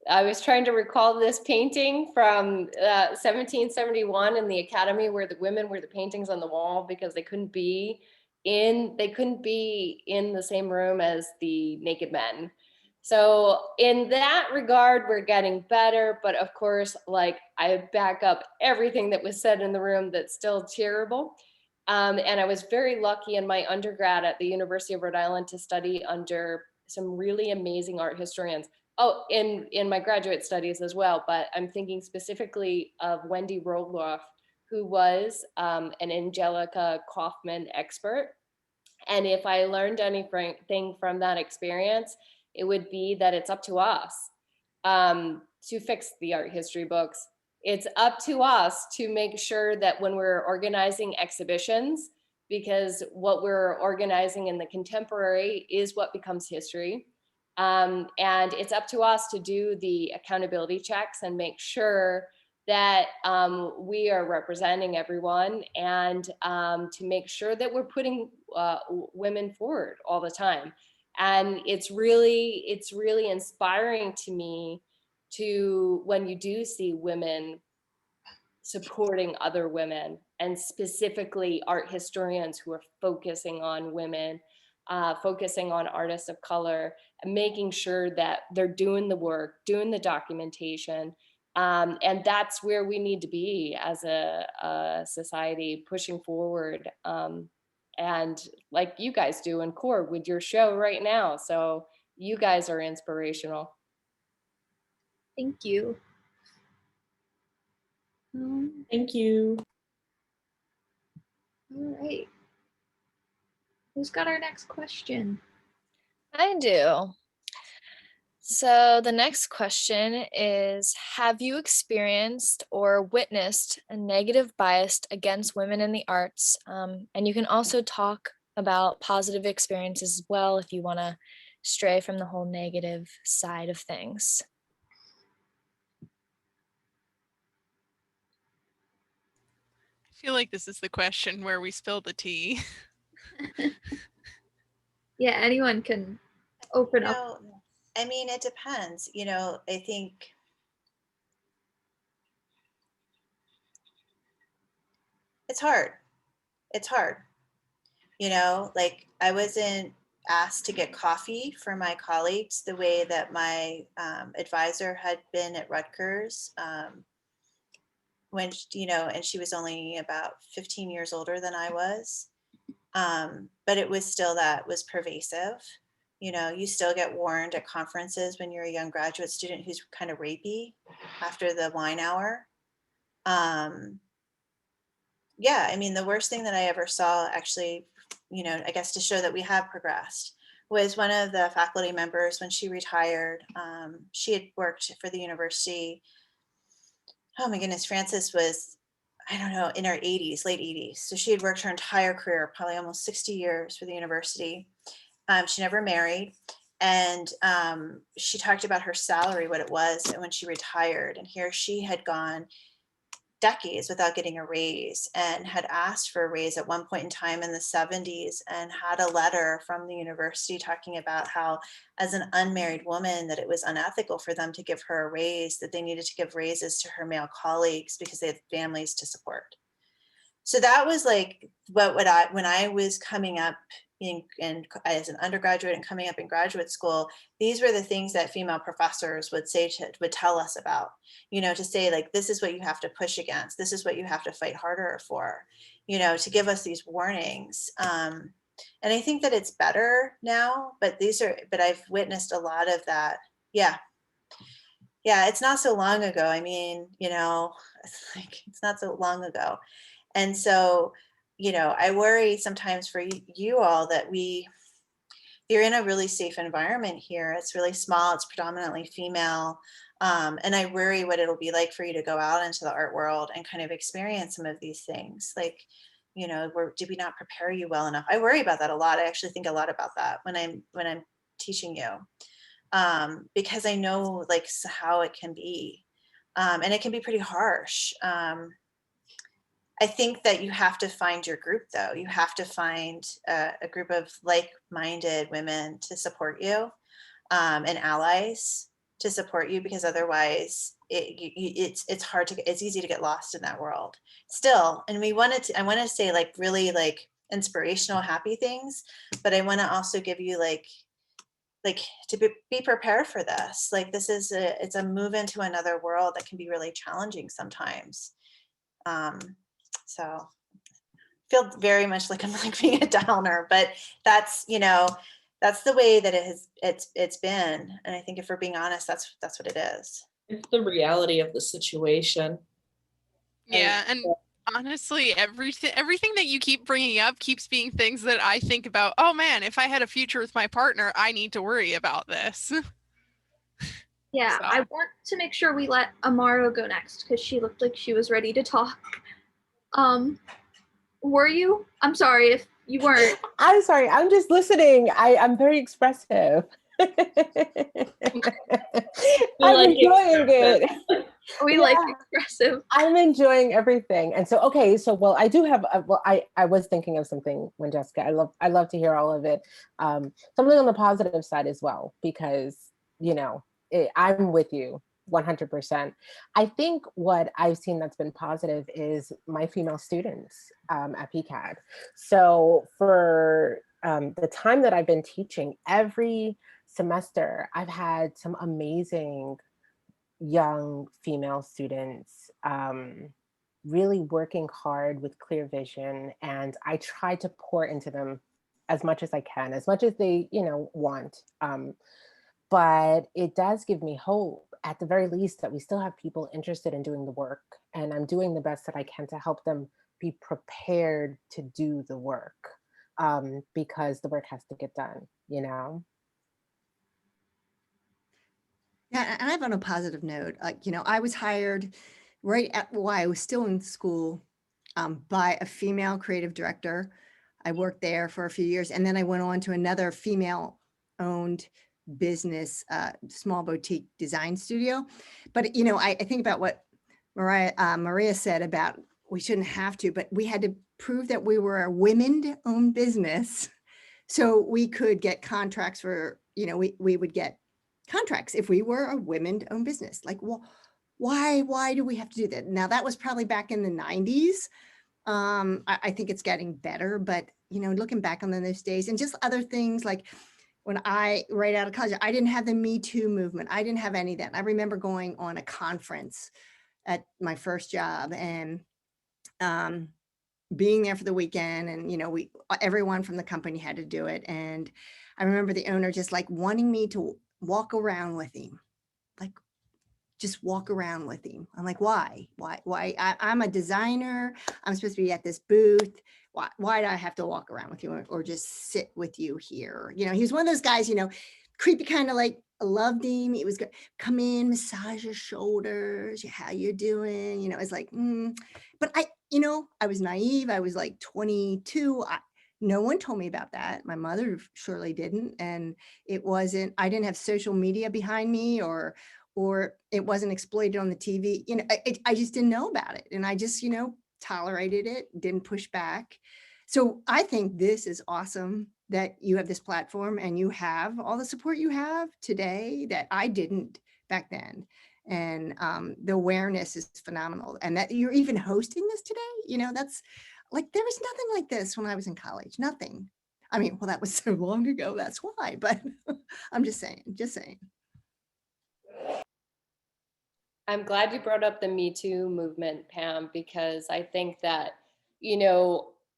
I was trying to recall this painting from 1771 in the Academy, where the women were the paintings on the wall because they couldn't be in the same room as the naked men. So in that regard, we're getting better, but of course, like, I back up everything that was said in the room that's still terrible. And I was very lucky in my undergrad at the University of Rhode Island to study under some really amazing art historians. Oh, in my graduate studies as well, but I'm thinking specifically of Wendy Roloff, who was an Angelica Kaufman expert. And if I learned anything from that experience, it would be that it's up to us to fix the art history books. It's up to us to make sure that when we're organizing exhibitions, because what we're organizing in the contemporary is what becomes history. And it's up to us to do the accountability checks and make sure that we are representing everyone, and to make sure that we're putting women forward all the time. And it's really inspiring to me when you do see women supporting other women, and specifically art historians who are focusing on women, focusing on artists of color, and making sure that they're doing the work, doing the documentation. And that's where we need to be as a society, pushing forward. And like you guys do in CORE with your show right now. So you guys are inspirational. Thank you. Thank you. All right. Who's got our next question? I do. So the next question is, have you experienced or witnessed a negative bias against women in the arts? And you can also talk about positive experiences as well if you want to stray from the whole negative side of things. I feel like this is the question where we spill the tea. Yeah, anyone can open up. No, I mean, it depends. You know, I think it's hard. It's hard. You know, like I wasn't asked to get coffee for my colleagues the way that my advisor had been at Rutgers when, you know, and she was only about 15 years older than I was. But it was still, that was pervasive. You know, you still get warned at conferences when you're a young graduate student who's kind of rapey after the wine hour. Yeah, I mean, the worst thing that I ever saw, actually, you know, I guess to show that we have progressed, was one of the faculty members when she retired. She had worked for the university. Oh my goodness, Frances was, I don't know, in her 80s, late 80s. So she had worked her entire career, probably almost 60 years for the university. She never married. And she talked about her salary, what it was when she retired. And here she had gone decades without getting a raise, and had asked for a raise at one point in time in the 70s, and had a letter from the university talking about how, as an unmarried woman, that it was unethical for them to give her a raise, that they needed to give raises to her male colleagues because they had families to support. So that was like what when I was coming up as an undergraduate and coming up in graduate school, these were the things that female professors would tell us about, you know, to say like, this is what you have to push against. This is what you have to fight harder for, you know, to give us these warnings. And I think that it's better now, but I've witnessed a lot of that. Yeah. Yeah. It's not so long ago. I mean, you know, it's not so long ago. And so, you know, I worry sometimes for you all that you're in a really safe environment here. It's really small. It's predominantly female. And I worry what it'll be like for you to go out into the art world and kind of experience some of these things. Like, you know, did we not prepare you well enough? I worry about that a lot. I actually think a lot about that when I'm teaching you, because I know like how it can be, and it can be pretty harsh. I think that you have to find your group, though. You have to find a group of like-minded women to support you, and allies to support you, because otherwise it's hard to, it's easy to get lost in that world still. And I wanted to say like really like inspirational, happy things, but I want to also give you like to be prepared for this. Like this is it's a move into another world that can be really challenging sometimes. So feel very much like I'm like being a downer, but that's, you know, that's the way that it's been. And I think if we're being honest, that's what it is. It's the reality of the situation. Yeah, and honestly, everything that you keep bringing up keeps being things that I think about. Oh man, if I had a future with my partner, I need to worry about this. Yeah, So. I want to make sure we let Amara go next because she looked like she was ready to talk. Were you? I'm sorry if you weren't. I'm sorry. I'm just listening. I'm very expressive. I'm enjoying it. We like expressive. I'm enjoying everything. And so, okay, so well, I do have, I was thinking of something when Jessica, I love to hear all of it. Something on the positive side as well, because, you know, I'm with you 100%. I think what I've seen that's been positive is my female students at PCA&D. So for the time that I've been teaching, every semester, I've had some amazing young female students really working hard with clear vision, and I try to pour into them as much as I can, as much as they, you know, want. But it does give me hope, at the very least, that we still have people interested in doing the work, and I'm doing the best that I can to help them be prepared to do the work, because the work has to get done, you know? Yeah, and I have on a positive note, like, I was hired while I was still in school by a female creative director. I worked there for a few years, and then I went on to another female-owned business, small boutique design studio. But, I think about what Maria said about we shouldn't have to, but we had to prove that we were a women-owned business so we could get contracts for, we would get contracts if we were a women-owned business. Like, well, why do we have to do that? Now, that was probably back in the 90s. I think it's getting better, but, looking back on those days and just other things like when right out of college, I didn't have the Me Too movement. I didn't have any of that. I remember going on a conference at my first job and being there for the weekend, and everyone from the company had to do it. And I remember the owner just like wanting me to walk around with him, like just walk around with him. I'm like, why? I'm a designer. I'm supposed to be at this booth. Why do I have to walk around with you or just sit with you here? He was one of those guys, creepy, kind of like loved him. He was good. Come in, massage your shoulders. How you doing? It's like, but I was naive. I was like 22. No one told me about that. My mother surely didn't. And I didn't have social media behind me or it wasn't exploited on the TV. I just didn't know about it. And I just, tolerated it, didn't push back. So I think this is awesome that you have this platform and you have all the support you have today that I didn't back then. And the awareness is phenomenal. And that you're even hosting this today, that's like, there was nothing like this when I was in college, nothing. I mean, well, that was so long ago, that's why, but I'm just saying. I'm glad you brought up the Me Too movement, Pam, because I think that,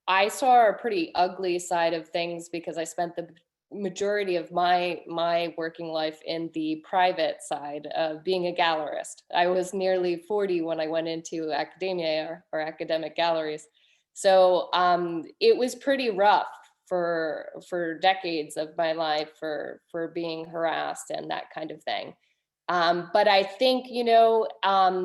I saw a pretty ugly side of things because I spent the majority of my working life in the private side of being a gallerist. I was nearly 40 when I went into academia or academic galleries. So it was pretty rough for decades of my life for being harassed and that kind of thing. But I think,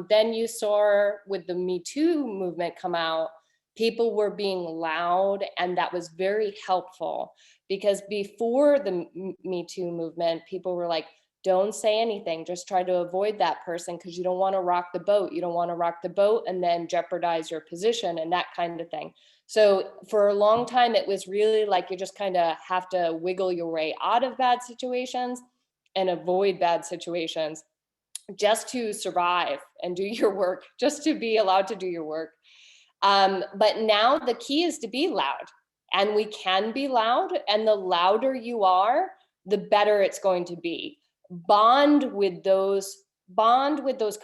then you saw with the Me Too movement come out, people were being loud, and that was very helpful because before the Me Too movement, people were like, don't say anything, just try to avoid that person because you don't want to rock the boat. You don't want to rock the boat and then jeopardize your position and that kind of thing. So for a long time, it was really like you just kind of have to wiggle your way out of bad situations and avoid bad situations just to survive and do your work, just to be allowed to do your work. But now the key is to be loud, and we can be loud, and the louder you are, the better it's going to be. Bond with those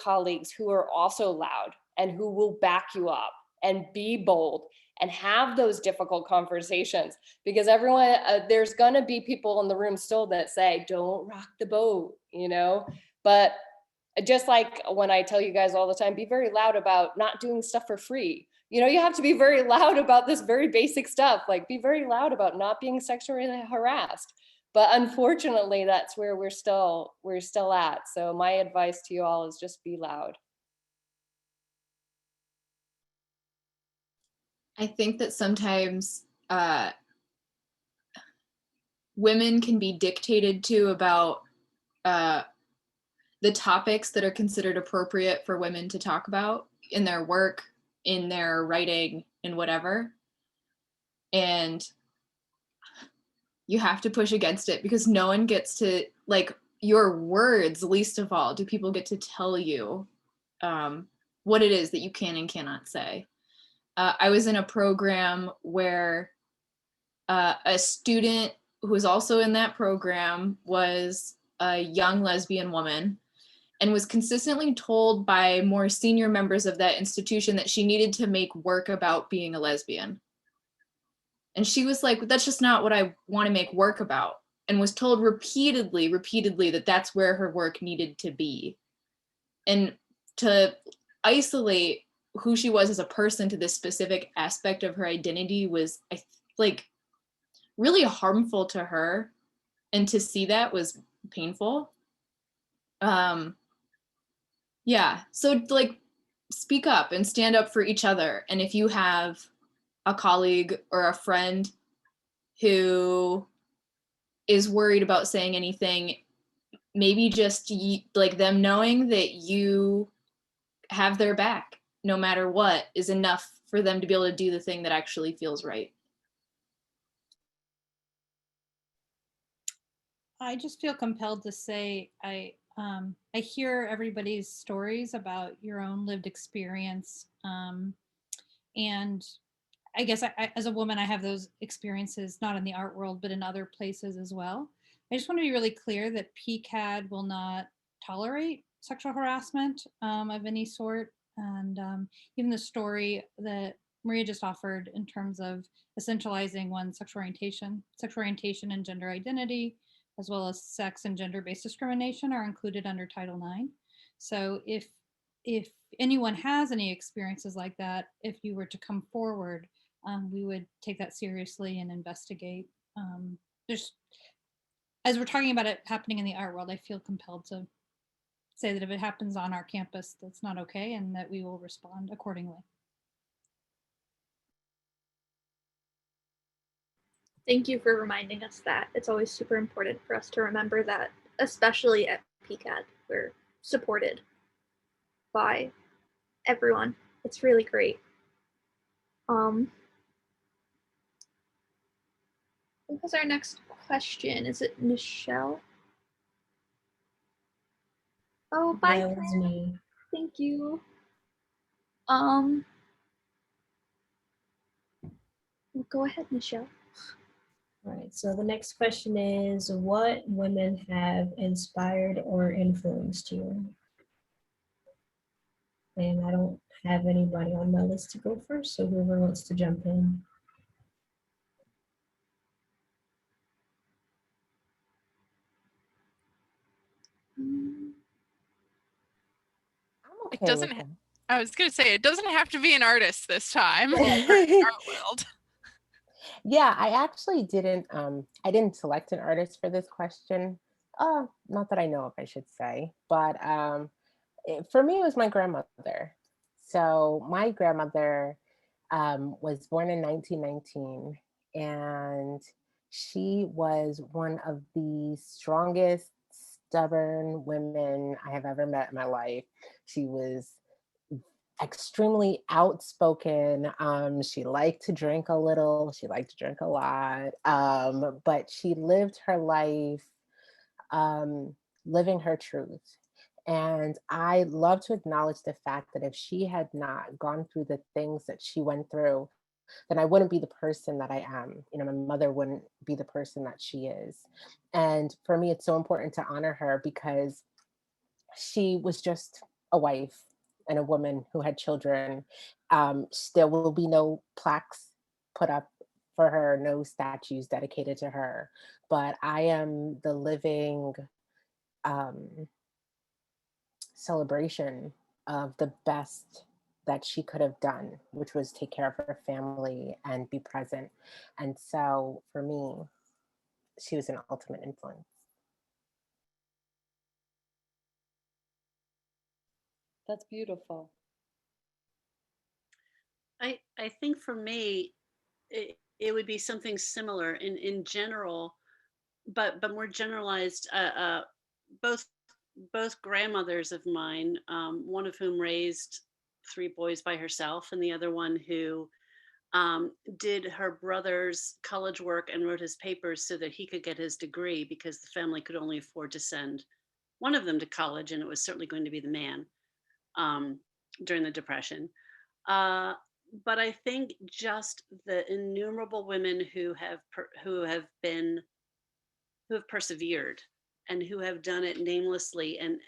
colleagues who are also loud and who will back you up, and be bold and have those difficult conversations, because everyone, there's gonna be people in the room still that say, don't rock the boat, but just like when I tell you guys all the time, be very loud about not doing stuff for free. You have to be very loud about this very basic stuff, like be very loud about not being sexually harassed. But unfortunately, that's where we're still at. So my advice to you all is just be loud. I think that sometimes women can be dictated to about the topics that are considered appropriate for women to talk about in their work, in their writing, in whatever. And you have to push against it because no one gets to, like, your words, least of all, do people get to tell you what it is that you can and cannot say. I was in a program where a student who was also in that program was a young lesbian woman and was consistently told by more senior members of that institution that she needed to make work about being a lesbian. And she was like, that's just not what I want to make work about, and was told repeatedly that that's where her work needed to be. And to isolate who she was as a person to this specific aspect of her identity was, really harmful to her. And to see that was painful. Yeah, so like speak up and stand up for each other. And if you have a colleague or a friend who is worried about saying anything, maybe just like them knowing that you have their back no matter what is enough for them to be able to do the thing that actually feels right. I just feel compelled to say I hear everybody's stories about your own lived experience, and I guess as a woman, I have those experiences not in the art world, but in other places as well. I just want to be really clear that PCAD will not tolerate sexual harassment of any sort, and even the story that Maria just offered in terms of essentializing one's sexual orientation and gender identity, as well as sex and gender-based discrimination, are included under Title IX. So if anyone has any experiences like that, if you were to come forward, we would take that seriously and investigate. Just as we're talking about it happening in the art world, I feel compelled to say that if it happens on our campus, that's not okay, and that we will respond accordingly. Thank you for reminding us that. It's always super important for us to remember that, especially at PCAD, we're supported by everyone. It's really great. What was our next question? Is it Michelle? Oh, bye. That was me. Thank you. Go ahead, Michelle. All right, so the next question is, what women have inspired or influenced you? And I don't have anybody on my list to go first, so whoever wants to jump in. It doesn't. I was gonna say it doesn't have to be an artist this time. Art world. Yeah, I actually didn't. I didn't select an artist for this question. Not that I know of, I should say. But for me, it was my grandmother. So my grandmother was born in 1919, and she was one of the strongest, stubborn women I have ever met in my life. She was extremely outspoken. She liked to drink a little, she liked to drink a lot, but she lived her life living her truth. And I love to acknowledge the fact that if she had not gone through the things that she went through, then I wouldn't be the person that I am. You know, my mother wouldn't be the person that she is. And for me, it's so important to honor her because she was just a wife and a woman who had children. There will be no plaques put up for her, no statues dedicated to her, but I am the living celebration of the best that she could have done, which was take care of her family and be present. And so for me, she was an ultimate influence. That's beautiful. I think for me, it would be something similar in general, but more generalized. Both grandmothers of mine, one of whom raised 3 boys by herself, and the other one who did her brother's college work and wrote his papers so that he could get his degree because the family could only afford to send one of them to college, and it was certainly going to be the man during the Depression. But I think just the innumerable women who have persevered and who have done it namelessly, and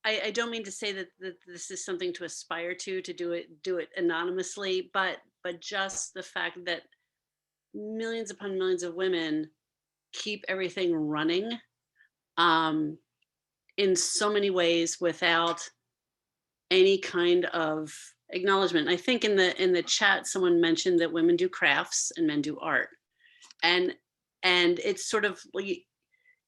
I don't mean to say that this is something to aspire to do it anonymously, but just the fact that millions upon millions of women keep everything running in so many ways without any kind of acknowledgement. I think in the chat someone mentioned that women do crafts and men do art, and it's sort of,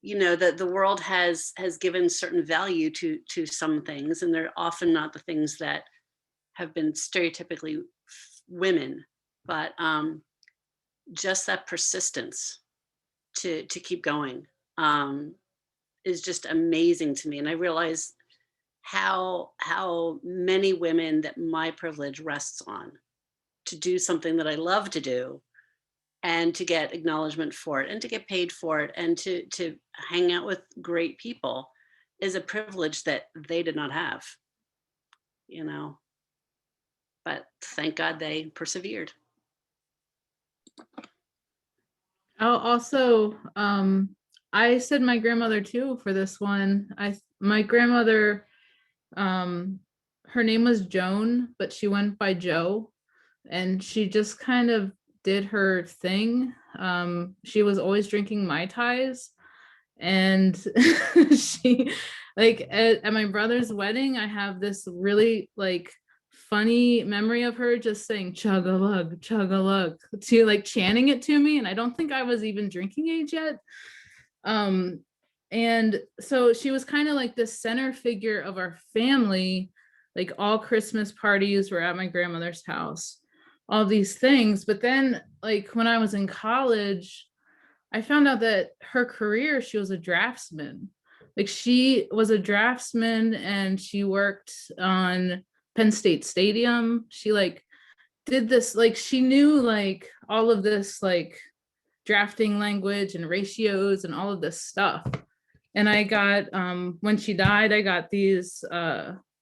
you know, that the world has given certain value to some things, and they're often not the things that have been stereotypically women, but just that persistence to keep going is just amazing to me. And I realize how many women that my privilege rests on to do something that I love to do, and to get acknowledgement for it, and to get paid for it, and to hang out with great people is a privilege that they did not have, you know. But thank God they persevered. Also, I said my grandmother too for this one. My grandmother, her name was Joan, but she went by Jo, and she just kind of did her thing. She was always drinking Mai Tais, and she, like, at my brother's wedding, I have this really like funny memory of her just saying chug a lug, to like chanting it to me, and I don't think I was even drinking age yet. And so she was kind of like the center figure of our family. Like, all Christmas parties were at my grandmother's house, all these things. But then, like, when I was in college, I found out that her career, she was a draftsman. Like, she was a draftsman, and she worked on Penn State Stadium. She like did this, like, she knew like all of this like drafting language and ratios and all of this stuff. And I got, when she died, I got these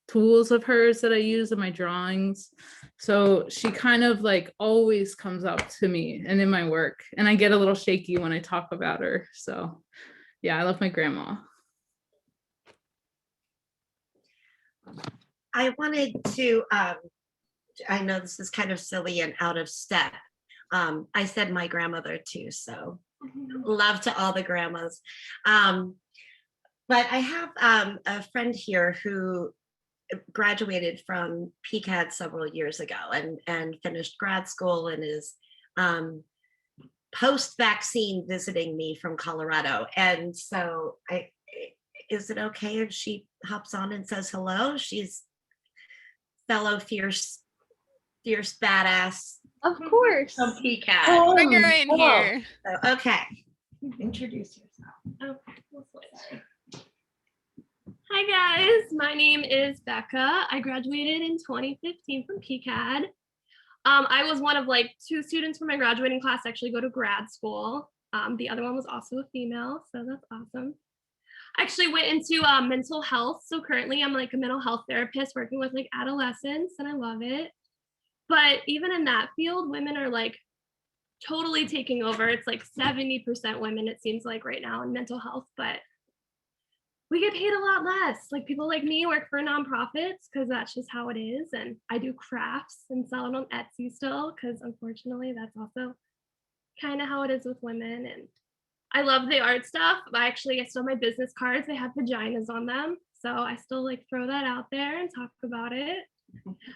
tools of hers that I use in my drawings. So she kind of like always comes up to me and in my work, and I get a little shaky when I talk about her. So yeah, I love my grandma. I wanted to, I know this is kind of silly and out of step. I said my grandmother too, so love to all the grandmas. But I have a friend here who graduated from PCA&D several years ago and finished grad school, and is post-vaccine visiting me from Colorado. And so is it okay if she hops on and says hello? She's fellow fierce badass. Of course. From PCA&D. Bring her in here. So, okay. Introduce yourself. Okay, we'll switch. Hi guys, my name is Becca. I graduated in 2015 from PCA&D. I was one of like 2 students from my graduating class to actually go to grad school. The other one was also a female, so that's awesome. I actually went into mental health. So currently I'm like a mental health therapist working with like adolescents, and I love it. But even in that field, women are like totally taking over. It's like 70% women, it seems like right now in mental health, but we get paid a lot less. Like, people like me work for nonprofits because that's just how it is. And I do crafts and sell it on Etsy still, because unfortunately that's also kind of how it is with women. And I love the art stuff. I still have my business cards. They have vaginas on them. So I still like throw that out there and talk about it.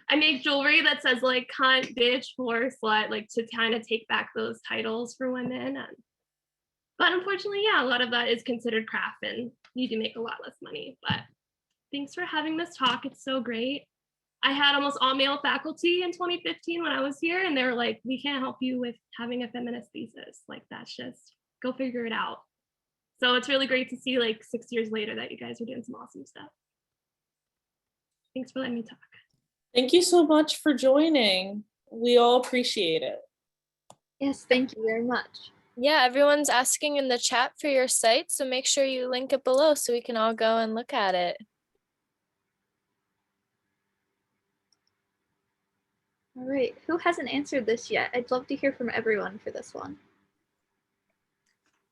I make jewelry that says like cunt, bitch, whore, slut, like to kind of take back those titles for women. But unfortunately, yeah, a lot of that is considered craft, and you do make a lot less money. But thanks for having this talk. It's so great. I had almost all male faculty in 2015 when I was here, and they were like, we can't help you with having a feminist thesis. Like, that's just, go figure it out. So it's really great to see like 6 years later that you guys are doing some awesome stuff. Thanks for letting me talk. Thank you so much for joining. We all appreciate it. Yes, thank you very much. Yeah, everyone's asking in the chat for your site, so make sure you link it below so we can all go and look at it. All right, who hasn't answered this yet? I'd love to hear from everyone for this one.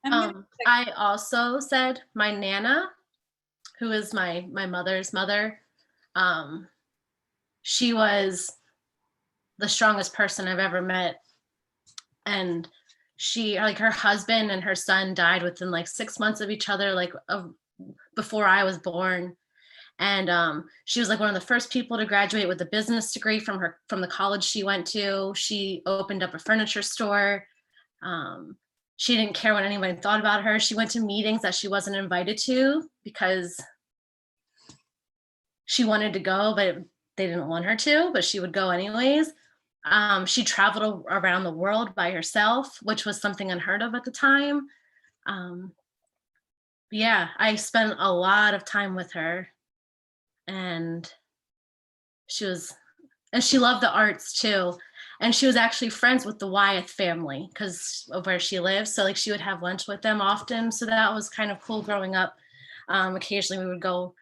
I also said my Nana, who is my mother's mother. She was the strongest person I've ever met. And she, like, her husband and her son died within like 6 months of each other, like before I was born. And she was like one of the first people to graduate with a business degree from the college she went to. She opened up a furniture store. she didn't care what anybody thought about her. She went to meetings that she wasn't invited to because she wanted to go, but they didn't want her to, but she would go anyways. She traveled around the world by herself, which was something unheard of at the time. Yeah, I spent a lot of time with her, and she loved the arts too. And she was actually friends with the Wyeth family because of where she lives. So like she would have lunch with them often. So that was kind of cool growing up. Occasionally we would go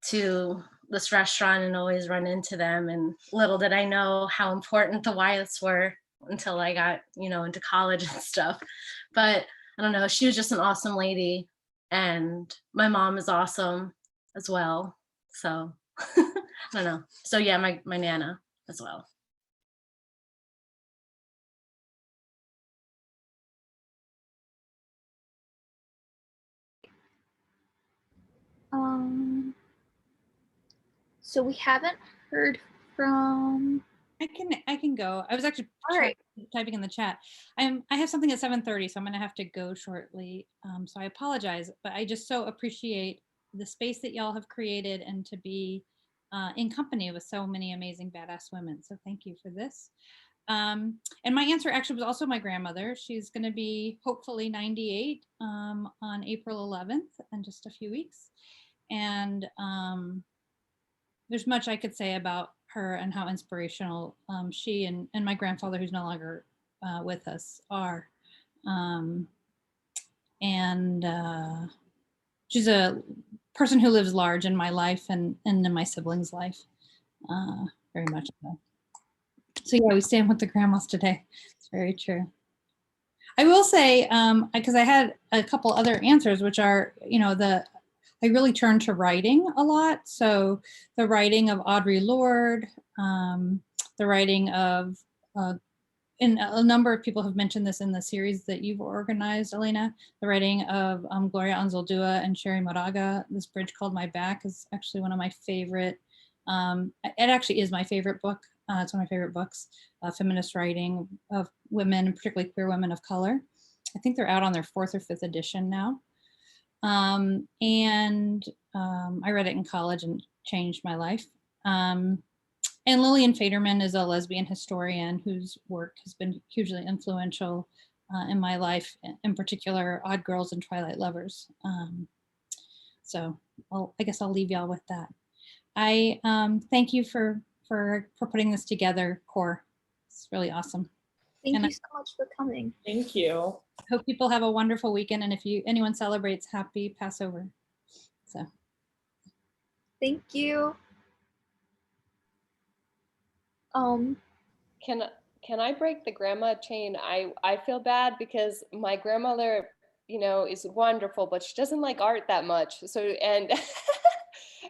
to this restaurant and always run into them. And little did I know how important the Wyeths were until I got, into college and stuff. But I don't know, she was just an awesome lady. And my mom is awesome as well. So I don't know. So yeah, my Nana as well. So we haven't heard from. I can go. I was actually typing in the chat. I have something at 7:30, so I'm going to have to go shortly. So I apologize, but I just so appreciate the space that y'all have created and to be in company with so many amazing badass women. So thank you for this. And my answer actually was also my grandmother. She's going to be hopefully 98 on April 11th in just a few weeks. And there's much I could say about her and how inspirational she and my grandfather, who's no longer with us, are. She's a person who lives large in my life and in my siblings' life, very much so. So yeah, we stand with the grandmas today. It's very true. I will say, because I had a couple other answers, which are, I really turned to writing a lot. So the writing of Audre Lorde, the writing of, and a number of people have mentioned this in the series that you've organized, Elena, the writing of Gloria Anzaldúa and Sherry Moraga. This Bridge Called My Back is actually one of my favorite, it actually is my favorite book. It's one of my favorite books, feminist writing of women, and particularly queer women of color. I think they're out on their 4th or 5th edition now. I read it in college and changed my life. And Lillian Faderman is a lesbian historian whose work has been hugely influential in my life, in particular, Odd Girls and Twilight Lovers. So I guess I'll leave y'all with that. I thank you for putting this together, Core. It's really awesome. Thank you so much for coming. Thank you. Hope people have a wonderful weekend, and if anyone celebrates, happy Passover. So thank you. Can I break the grandma chain? I feel bad because my grandmother, is wonderful, but she doesn't like art that much. So and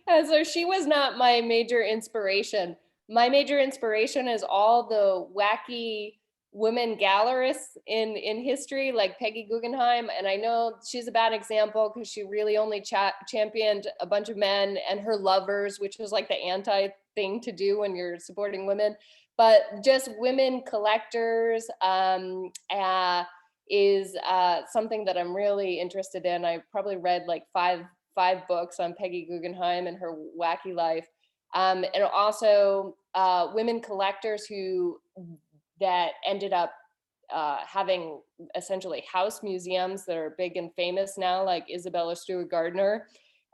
so she was not my major inspiration. My major inspiration is all the wacky women gallerists in history, like Peggy Guggenheim. And I know she's a bad example because she really only championed a bunch of men and her lovers, which was like the anti thing to do when you're supporting women. But just women collectors is something that I'm really interested in. I probably read like five books on Peggy Guggenheim and her wacky life. And also women collectors that ended up having essentially house museums that are big and famous now, like Isabella Stewart Gardner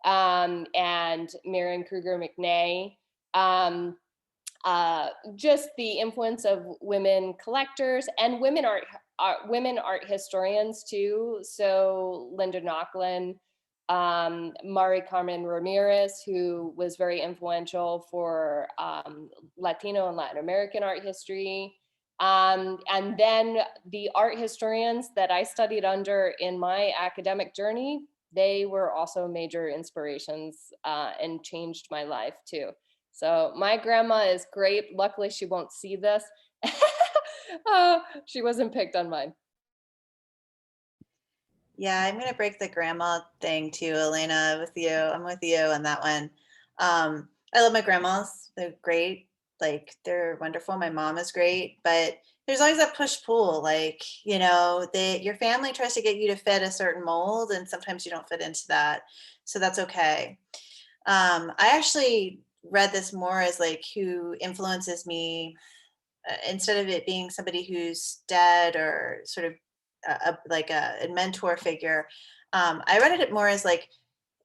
and Marion Kruger McNay. Just the influence of women collectors and women art historians too. So Linda Nochlin, Mari Carmen Ramirez, who was very influential for Latino and Latin American art history. And then the art historians that I studied under in my academic journey, they were also major inspirations and changed my life too. So my grandma is great. Luckily, she won't see this. She wasn't picked on mine. Yeah, I'm going to break the grandma thing too, Elena, with you. I'm with you on that one. I love my grandmas. They're great. Like, they're wonderful. My mom is great. But there's always that push-pull, like, you know, your family tries to get you to fit a certain mold, and sometimes you don't fit into that. So that's okay. I actually read this more as like who influences me, instead of it being somebody who's dead or sort of like a mentor figure. I read it more as like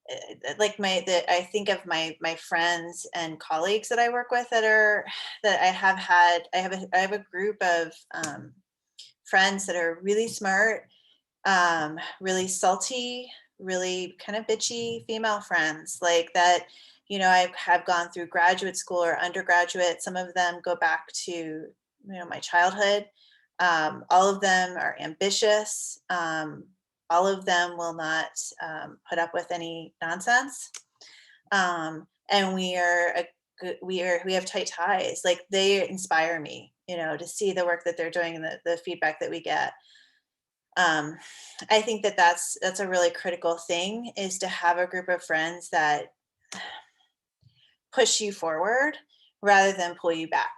I think of my friends and colleagues that I work with that I have a group of friends that are really smart, really salty, really kind of bitchy female friends like that. You know, I have gone through graduate school or undergraduate. Some of them go back to, you know, my childhood. All of them are ambitious. All of them will not put up with any nonsense. And we have tight ties. Like, they inspire me, you know, to see the work that they're doing and the feedback that we get. I think that that's a really critical thing, is to have a group of friends that push you forward rather than pull you back.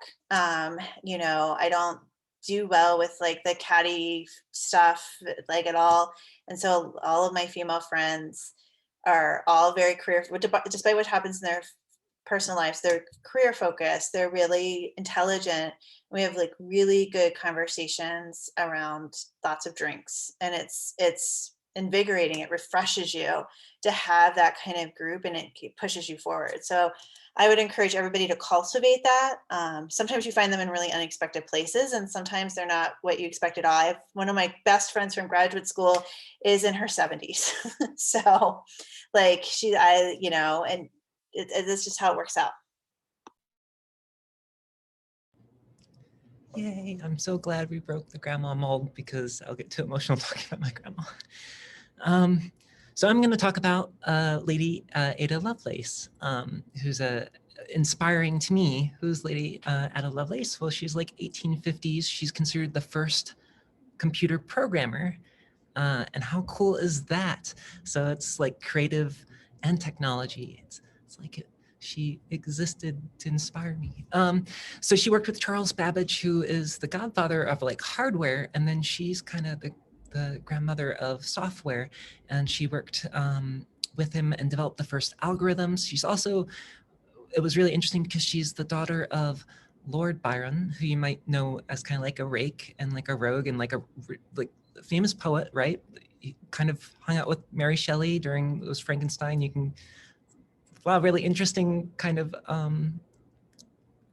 You know, I don't do well with like the catty stuff like at all. And so all of my female friends are all very career, despite what happens in their personal lives, they're career focused, they're really intelligent. We have like really good conversations around lots of drinks, and it's invigorating. It refreshes you to have that kind of group, and it pushes you forward. So I would encourage everybody to cultivate that. Sometimes you find them in really unexpected places, and sometimes they're not what you expect at all. One of my best friends from graduate school is in her 70s. So like you know, and it's just how it works out. Yay, I'm so glad we broke the grandma mold, because I'll get too emotional talking about my grandma. So I'm going to talk about Lady Ada Lovelace, who's inspiring to me. Who's Lady Ada Lovelace? Well, she's like 1850s. She's considered the first computer programmer. And how cool is that? So it's like creative and technology. It's like she existed to inspire me. So she worked with Charles Babbage, who is the godfather of like hardware, and then she's kind of the grandmother of software, and she worked with him and developed the first algorithms. She's also, it was really interesting because she's the daughter of Lord Byron, who you might know as kind of like a rake and like a rogue and like a famous poet, right? He kind of hung out with Mary Shelley during those Frankenstein. You can, wow, really interesting kind of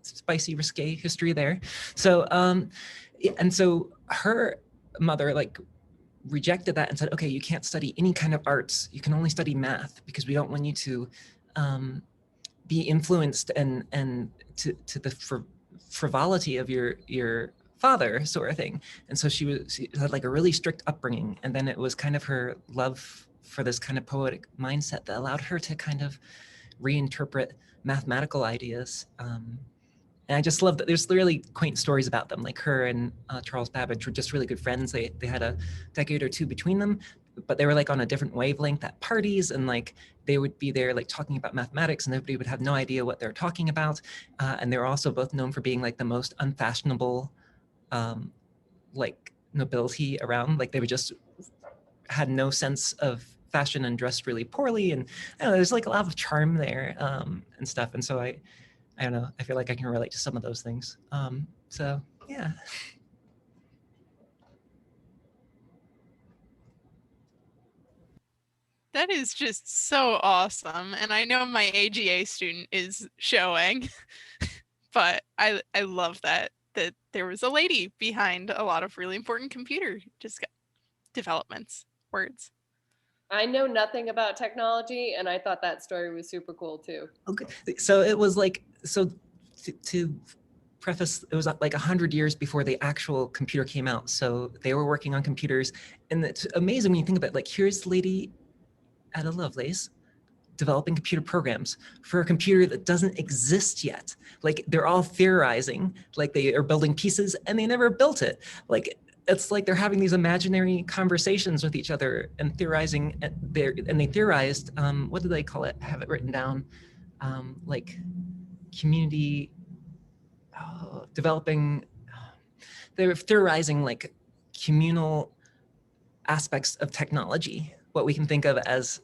spicy, risque history there. So, and so her mother like rejected that and said, okay, you can't study any kind of arts. You can only study math, because we don't want you to be influenced and to the frivolity of your father, sort of thing. And so she had like a really strict upbringing, and then it was kind of her love for this kind of poetic mindset that allowed her to kind of reinterpret mathematical ideas. And I just love that there's really quaint stories about them. Like her and Charles Babbage were just really good friends. They had a decade or two between them, but they were like on a different wavelength at parties, and like they would be there like talking about mathematics, and everybody would have no idea what they're talking about. And they were also both known for being like the most unfashionable like nobility around. Like they would just had no sense of fashion and dressed really poorly, and I don't know, there's like a lot of charm there and stuff. And so I don't know, I feel like I can relate to some of those things. So yeah. That is just so awesome. And I know my AGA student is showing, but I love that there was a lady behind a lot of really important computer developments, words. I know nothing about technology, and I thought that story was super cool too. Okay, so it was like, so to preface, it was like 100 years before the actual computer came out. So they were working on computers, and it's amazing when you think about it. Like, here's Lady Ada Lovelace developing computer programs for a computer that doesn't exist yet. Like, they're all theorizing, like they are building pieces and they never built it. Like, it's like they're having these imaginary conversations with each other and theorizing, and they theorized, what do they call it? I have it written down, like community developing they're theorizing like communal aspects of technology, what we can think of as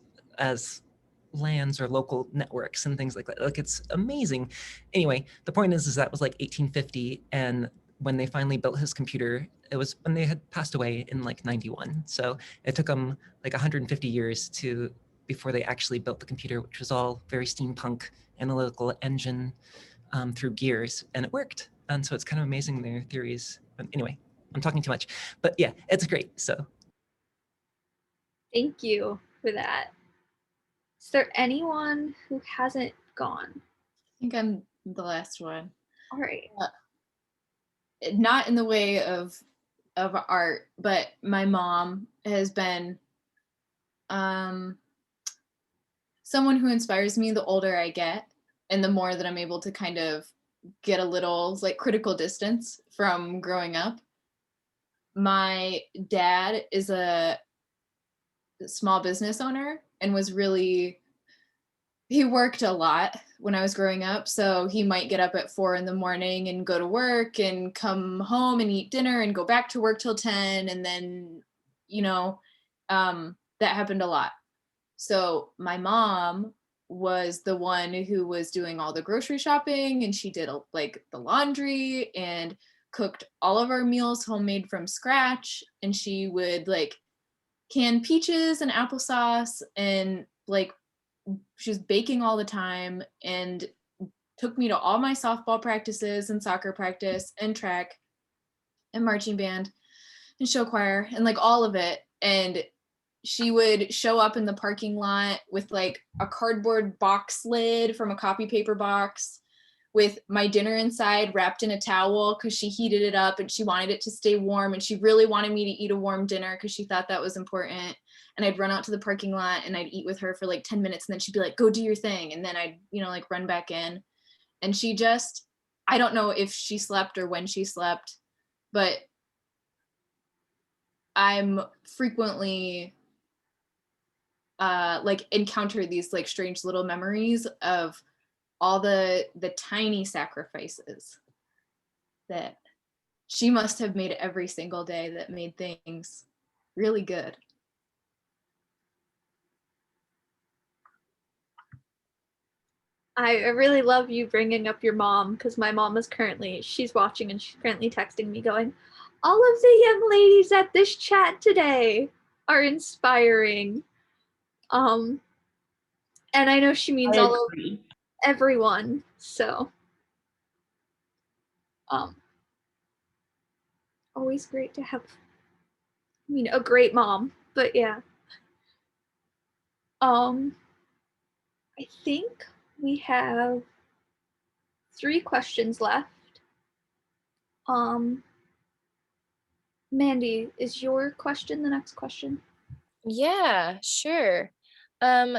LANs or local networks and things like that. Like, it's amazing. Anyway, the point is that was like 1850, and when they finally built his computer, it was when they had passed away in like 91. So it took them like 150 years before they actually built the computer, which was all very steampunk, analytical engine through gears, and it worked. And so it's kind of amazing, their theories. But anyway, I'm talking too much, but yeah, it's great. So thank you for that. Is there anyone who hasn't gone? I think I'm the last one. All right. Not in the way of art, but my mom has been someone who inspires me the older I get, and the more that I'm able to kind of get a little like critical distance from growing up. My dad is a small business owner and he worked a lot when I was growing up. So he might get up at 4 a.m. and go to work and come home and eat dinner and go back to work till 10. And then, that happened a lot. So my mom was the one who was doing all the grocery shopping, and she did like the laundry and cooked all of our meals homemade from scratch. And she would like can peaches and applesauce, and like she was baking all the time, and took me to all my softball practices and soccer practice and track and marching band and show choir and like all of it. And she would show up in the parking lot with like a cardboard box lid from a copy paper box with my dinner inside wrapped in a towel because she heated it up and she wanted it to stay warm, and she really wanted me to eat a warm dinner because she thought that was important. And I'd run out to the parking lot and I'd eat with her for like 10 minutes, and then she'd be like, go do your thing. And then I'd, like run back in. And she just, I don't know if she slept or when she slept, but I'm frequently like encounter these like strange little memories of all the tiny sacrifices that she must have made every single day that made things really good. I really love you bringing up your mom, because my mom is she's watching and she's currently texting me going, all of the young ladies at this chat today are inspiring. And I know she means all of everyone, so always great to have, a great mom. But yeah, I think we have 3 questions left. Mandy, is your question the next question? Yeah, sure.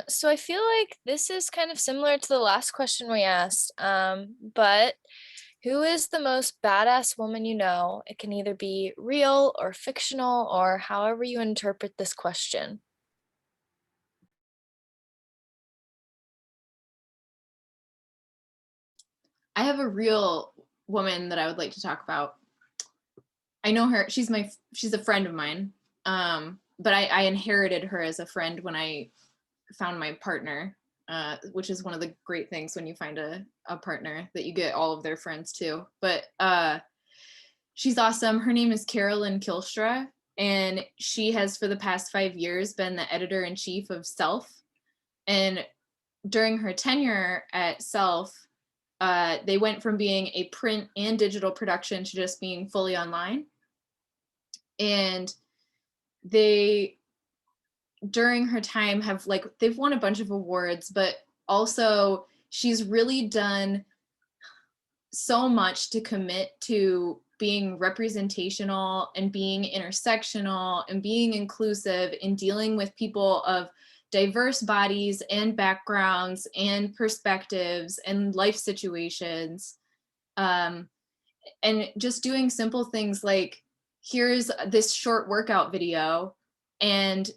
So I feel like this is kind of similar to the last question we asked, but who is the most badass woman you know? It can either be real or fictional, or however you interpret this question. I have a real woman that I would like to talk about. I know her, she's a friend of mine, but I inherited her as a friend when I found my partner, which is one of the great things when you find a partner, that you get all of their friends too. But she's awesome. Her name is Carolyn Kilstra, and she has for the past 5 years been the editor-in-chief of Self. And during her tenure at Self, they went from being a print and digital production to just being fully online. And they, during her time, have they've won a bunch of awards, but also she's really done so much to commit to being representational and being intersectional and being inclusive in dealing with people of diverse bodies and backgrounds and perspectives and life situations. And just doing simple things like, here's this short workout video, and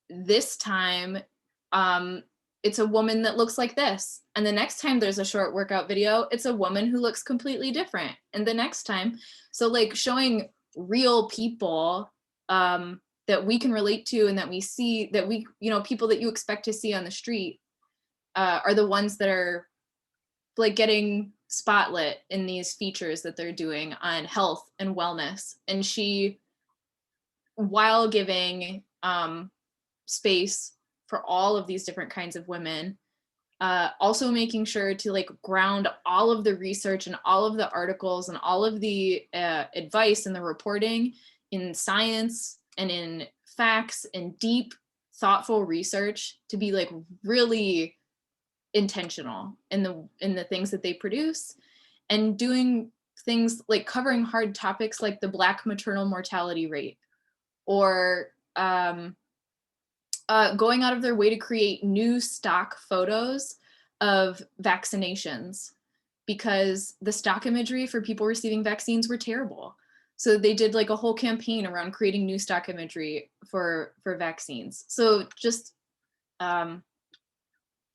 this time it's a woman that looks like this. And the next time there's a short workout video, it's a woman who looks completely different. And the next time, so like showing real people that we can relate to and that we see, that we, you know, people that you expect to see on the street are the ones that are like getting spotlit in these features that they're doing on health and wellness. And she, while giving space for all of these different kinds of women, also making sure to like ground all of the research and all of the articles and all of the advice and the reporting in science and in facts and deep, thoughtful research to be like really intentional in the things that they produce, and doing things like covering hard topics like the Black maternal mortality rate, or going out of their way to create new stock photos of vaccinations, because the stock imagery for people receiving vaccines were terrible. So they did like a whole campaign around creating new stock imagery for vaccines. So just,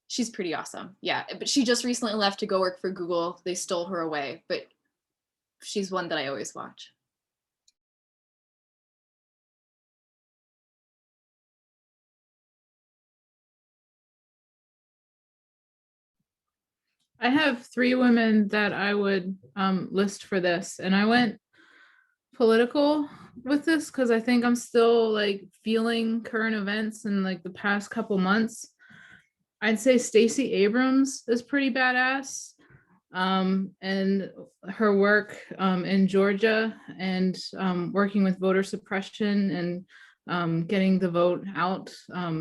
she's pretty awesome. Yeah, but she just recently left to go work for Google. They stole her away, but she's one that I always watch. I have 3 women that I would list for this, and I went political with this because I think I'm still like feeling current events in like the past couple months. I'd say Stacy Abrams is pretty badass, and her work in Georgia and working with voter suppression and getting the vote out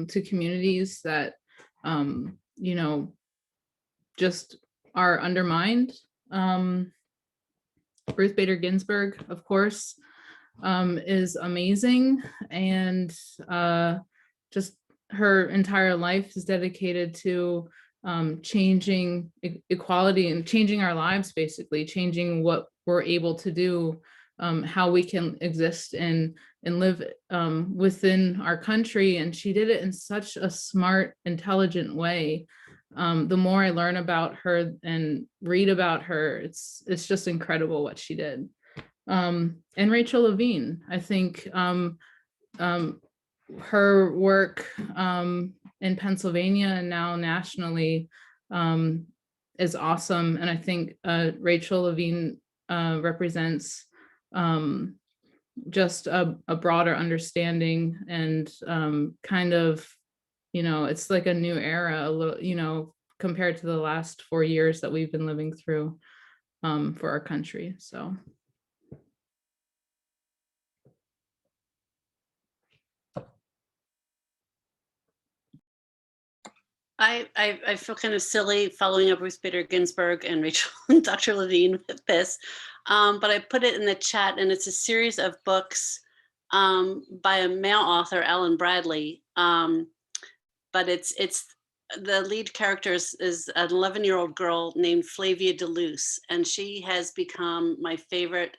to communities that you know, just are undermined. Ruth Bader Ginsburg, of course, is amazing, and just her entire life is dedicated to changing equality and changing our lives, basically changing what we're able to do, how we can exist and live within our country. And she did it in such a smart, intelligent way. The more I learn about her and read about her, it's just incredible what she did. And Rachel Levine, I think her work in Pennsylvania and now nationally is awesome. And I think Rachel Levine represents just a broader understanding and kind of, you know, it's like a new era, a little, you know, compared to the last 4 years that we've been living through for our country. So. I feel kind of silly following up Ruth Bader Ginsburg and Rachel and Dr. Levine with this, but I put it in the chat, and it's a series of books by a male author, Alan Bradley, but it's the lead character is an 11-year-old girl named Flavia DeLuce, and she has become my favorite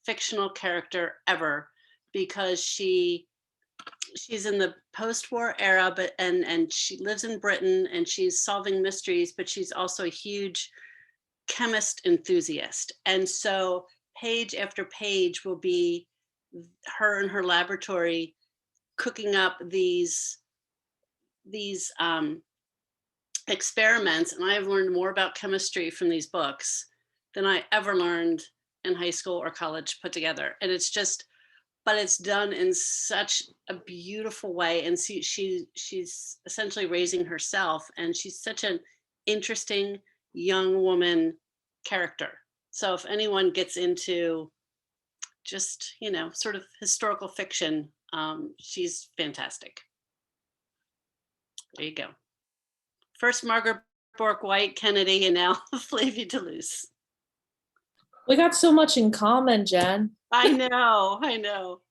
fictional character ever because she's in the post-war era, but and she lives in Britain and she's solving mysteries, but she's also a huge chemist enthusiast. And so page after page will be her in her laboratory cooking up these experiments. And I have learned more about chemistry from these books than I ever learned in high school or college put together. And it's just, but it's done in such a beautiful way. And she's essentially raising herself, and she's such an interesting young woman character. So if anyone gets into just, you know, sort of historical fiction, she's fantastic. There you go. First Margaret Bourque White Kennedy, and now Flavia DeLuce. We got so much in common, Jen. I know.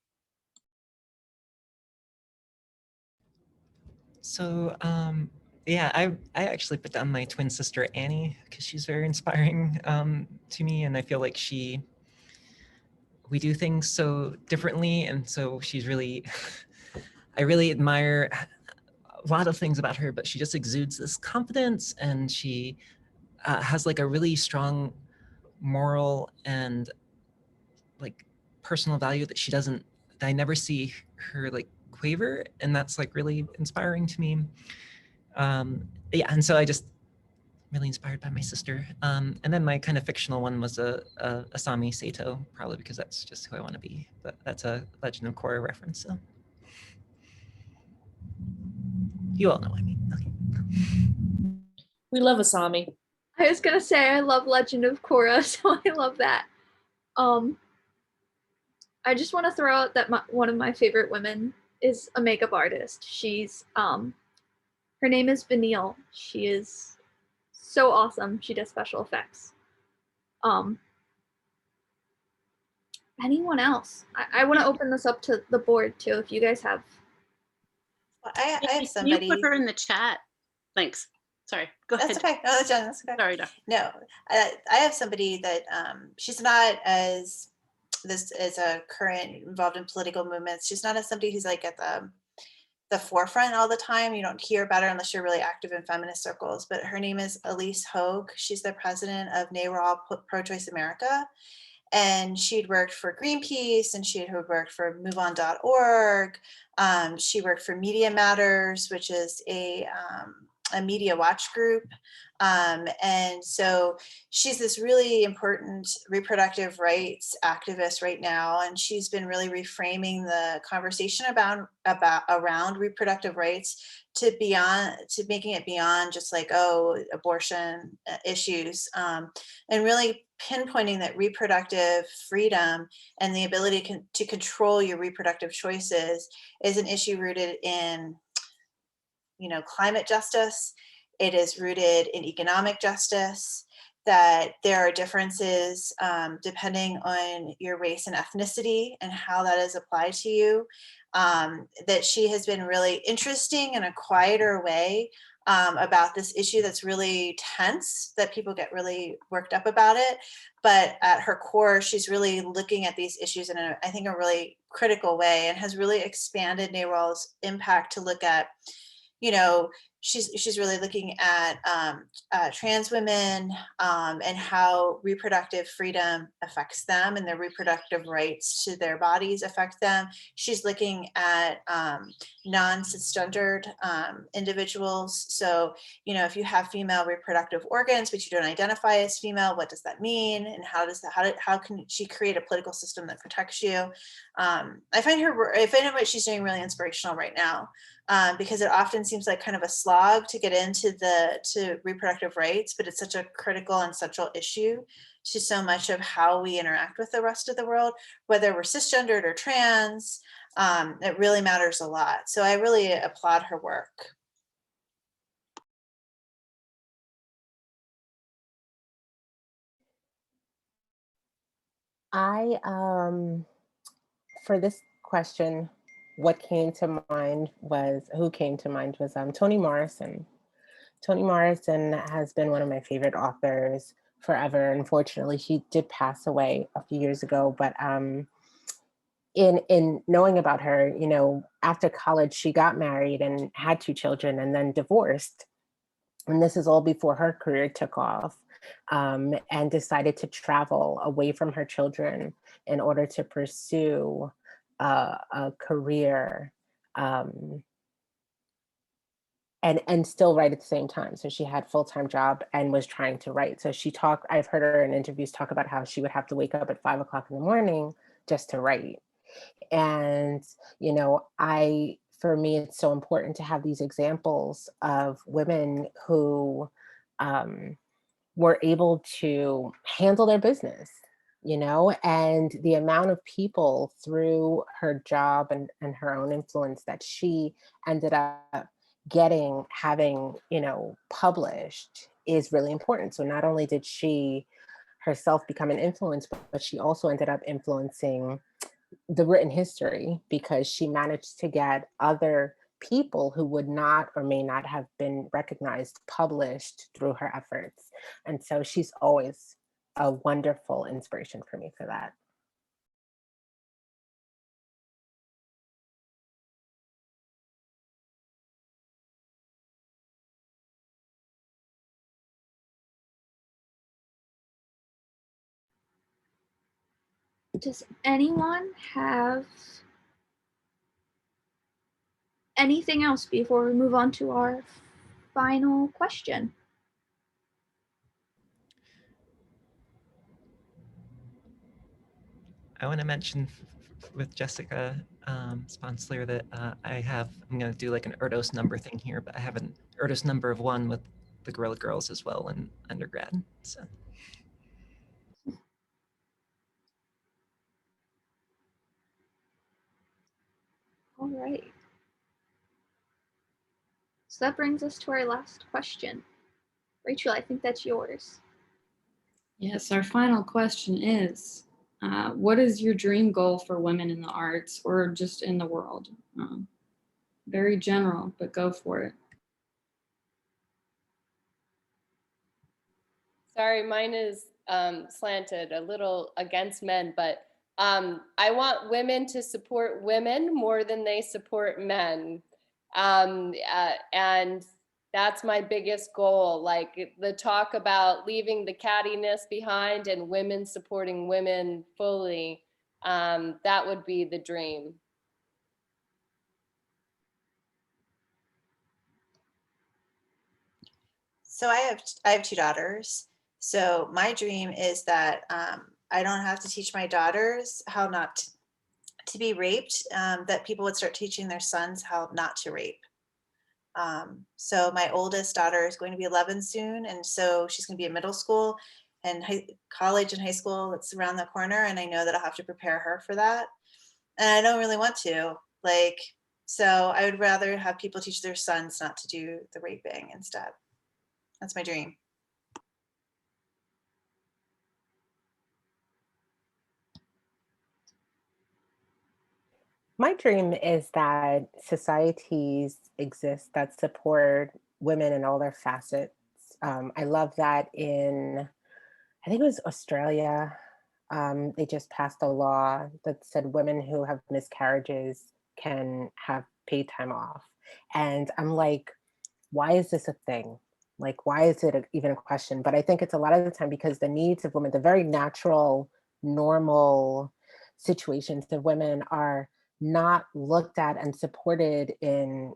So yeah, I actually put down my twin sister Annie because she's very inspiring to me, and I feel like we do things so differently, and so she's really I really admire a lot of things about her, but she just exudes this confidence, and she has like a really strong moral and like personal value that I never see her like quaver, and that's like really inspiring to me. Yeah, and so I just really inspired by my sister. And then my kind of fictional one was a Asami Sato, probably because that's just who I want to be. But that's a Legend of Korra reference, so you all know what I mean. Okay. We love Asami. I was gonna say I love Legend of Korra, so I love that. I just want to throw out that one of my favorite women is a makeup artist. She's her name is Vanille. She is so awesome. She does special effects. Anyone else? I want to open this up to the board too. If you guys have. Well, I have You somebody. put her in the chat. Thanks. Sorry. Go ahead. That's okay. No, that's okay. Sorry, No, I have somebody that she's not as this is a current involved in political movements. She's not as somebody who's like at the forefront all the time. You don't hear about her unless you're really active in feminist circles. But her name is Elise Hogue. She's the president of NARAL Pro-Choice America. And she'd worked for Greenpeace, and she had worked for MoveOn.org. She worked for Media Matters, which is a media watch group. And so she's this really important reproductive rights activist right now. And she's been really reframing the conversation around reproductive rights to making it beyond just like, oh, abortion issues, and really pinpointing that reproductive freedom and the ability to control your reproductive choices is an issue rooted in, climate justice. It is rooted in economic justice, that there are differences depending on your race and ethnicity and how that is applied to you. That she has been really interesting in a quieter way about this issue that's really tense, that people get really worked up about it. But at her core, she's really looking at these issues in I think a really critical way, and has really expanded NARAL's impact to look at, she's really looking at trans women and how reproductive freedom affects them and their reproductive rights to their bodies affect them. She's looking at non-cisgendered individuals. So, if you have female reproductive organs, but you don't identify as female, what does that mean? And how can she create a political system that protects you? I find what she's doing really inspirational right now. Because it often seems like kind of a slog to get into to reproductive rights, but it's such a critical and central issue to so much of how we interact with the rest of the world, whether we're cisgendered or trans. It really matters a lot. So I really applaud her work. For this question, who came to mind was Toni Morrison. Toni Morrison has been one of my favorite authors forever. Unfortunately, she did pass away a few years ago, but in knowing about her, after college, she got married and had 2 children and then divorced. And this is all before her career took off, and decided to travel away from her children in order to pursue a career and still write at the same time. So she had a full-time job and was trying to write. So I've heard her in interviews talk about how she would have to wake up at 5 o'clock in the morning just to write. And, for me, it's so important to have these examples of women who were able to handle their business, and the amount of people through her job and her own influence that she ended up having published is really important. So not only did she herself become an influence, but she also ended up influencing the written history, because she managed to get other people who would not or may not have been recognized published through her efforts. And so she's always a wonderful inspiration for me for that. Does anyone have anything else before we move on to our final question? I want to mention with Jessica Sponsler that I'm going to do like an Erdos number thing here, but I have an Erdos number of 1 with the Gorilla Girls as well in undergrad. So. All right. So that brings us to our last question. Rachel, I think that's yours. Yes, our final question is, what is your dream goal for women in the arts or just in the world? Very general, but go for it. Sorry, mine is slanted a little against men, but I want women to support women more than they support men. And that's my biggest goal. Like the talk about leaving the cattiness behind and women supporting women fully, that would be the dream. So I have 2 daughters. So my dream is that I don't have to teach my daughters how not to be raped, that people would start teaching their sons how not to rape. So my oldest daughter is going to be 11 soon, and so she's going to be in middle school, and college and high school that's around the corner, and I know that I'll have to prepare her for that. And I don't really want to, so I would rather have people teach their sons not to do the raping instead. That's my dream. My dream is that societies exist that support women in all their facets. I love that I think it was Australia, they just passed a law that said women who have miscarriages can have paid time off. And I'm like, why is this a thing? Like, why is it even a question? But I think it's a lot of the time because the needs of women, the very natural, normal situations of women are not looked at and supported in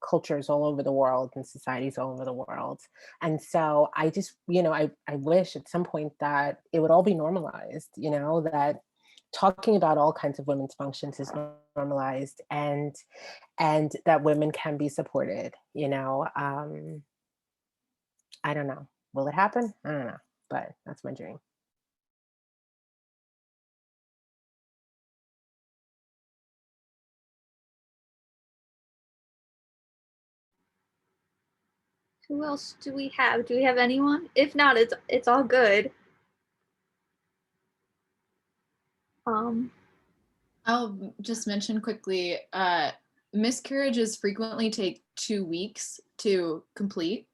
cultures all over the world and societies all over the world. And so I just, I wish at some point that it would all be normalized, that talking about all kinds of women's functions is normalized and that women can be supported, I don't know. Will it happen? I don't know, but that's my dream. Who else do we have? Do we have anyone? If not, it's all good. I'll just mention quickly, miscarriages frequently take 2 weeks to complete.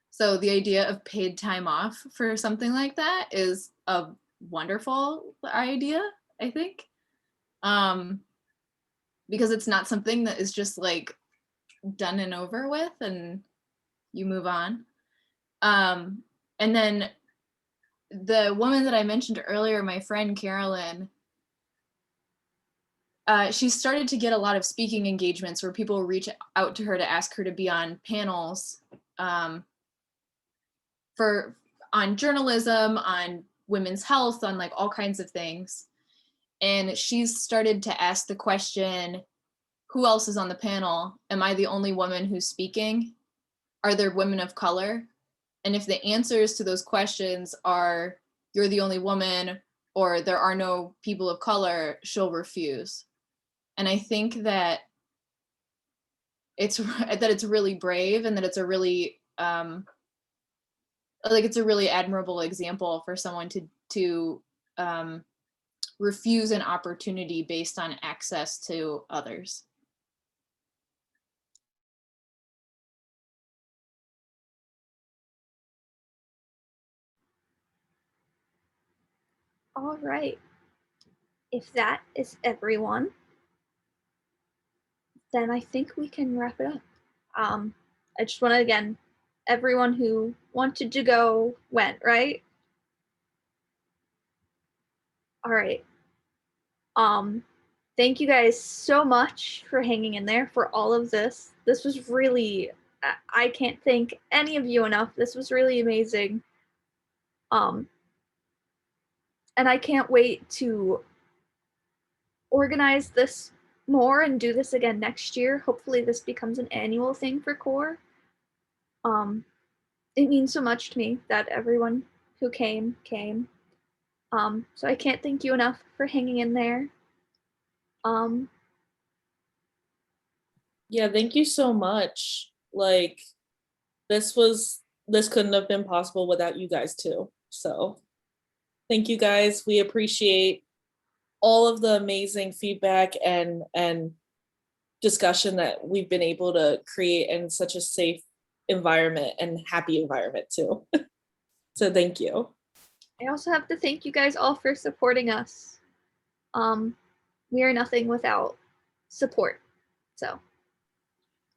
So the idea of paid time off for something like that is a wonderful idea, I think. Because it's not something that is just like done and over with and you move on. And then the woman that I mentioned earlier, my friend Carolyn, she started to get a lot of speaking engagements where people reach out to her to ask her to be on panels on journalism, on women's health, on like all kinds of things. And she's started to ask the question, who else is on the panel? Am I the only woman who's speaking? Are there women of color? And if the answers to those questions are, you're the only woman, or there are no people of color, she'll refuse. And I think that it's really brave and that it's a really, it's a really admirable example for someone to refuse an opportunity based on access to others. All right. If that is everyone, then I think we can wrap it up. I just want to, again, everyone who wanted to go went, right? All right. Thank you guys so much for hanging in there for all of this. This was really, I can't thank any of you enough. This was really amazing. And I can't wait to organize this more and do this again next year. Hopefully this becomes an annual thing for CORE. It means so much to me that everyone who came. So I can't thank you enough for hanging in there. Yeah, thank you so much. Like, this couldn't have been possible without you guys too. So thank you guys. We appreciate all of the amazing feedback and discussion that we've been able to create in such a safe environment and happy environment too. So thank you. I also have to thank you guys all for supporting us. We are nothing without support. So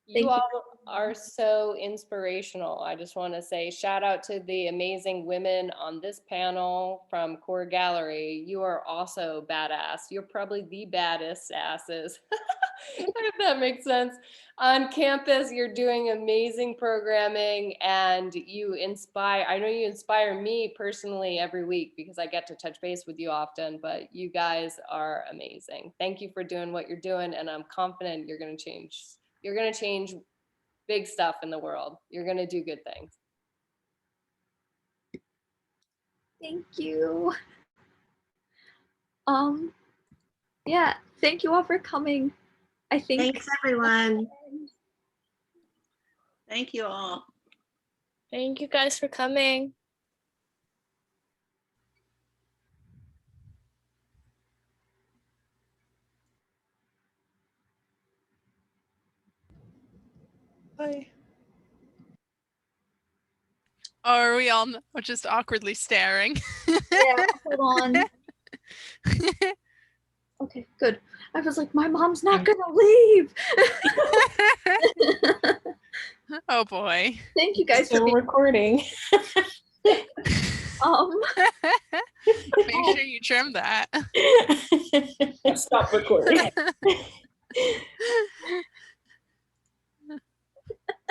You all are so inspirational. I just want to say shout out to the amazing women on this panel from Core Gallery. You are also badass. You're probably the baddest asses, if that makes sense. On campus, you're doing amazing programming and you inspire, I know you inspire me personally every week because I get to touch base with you often, but you guys are amazing. Thank you for doing what you're doing, and I'm confident you're going to change. You're going to change big stuff in the world. You're going to do good things. thank you. Yeah, thank you all for coming. I think. Thanks, everyone. Thank you all. Thank you guys for coming. Bye. Are we all just awkwardly staring? Yeah, hold on. Okay, good. I was like, my mom's not gonna leave. Oh boy. Thank you guys Still for being recording. Make sure you trim that. Stop recording.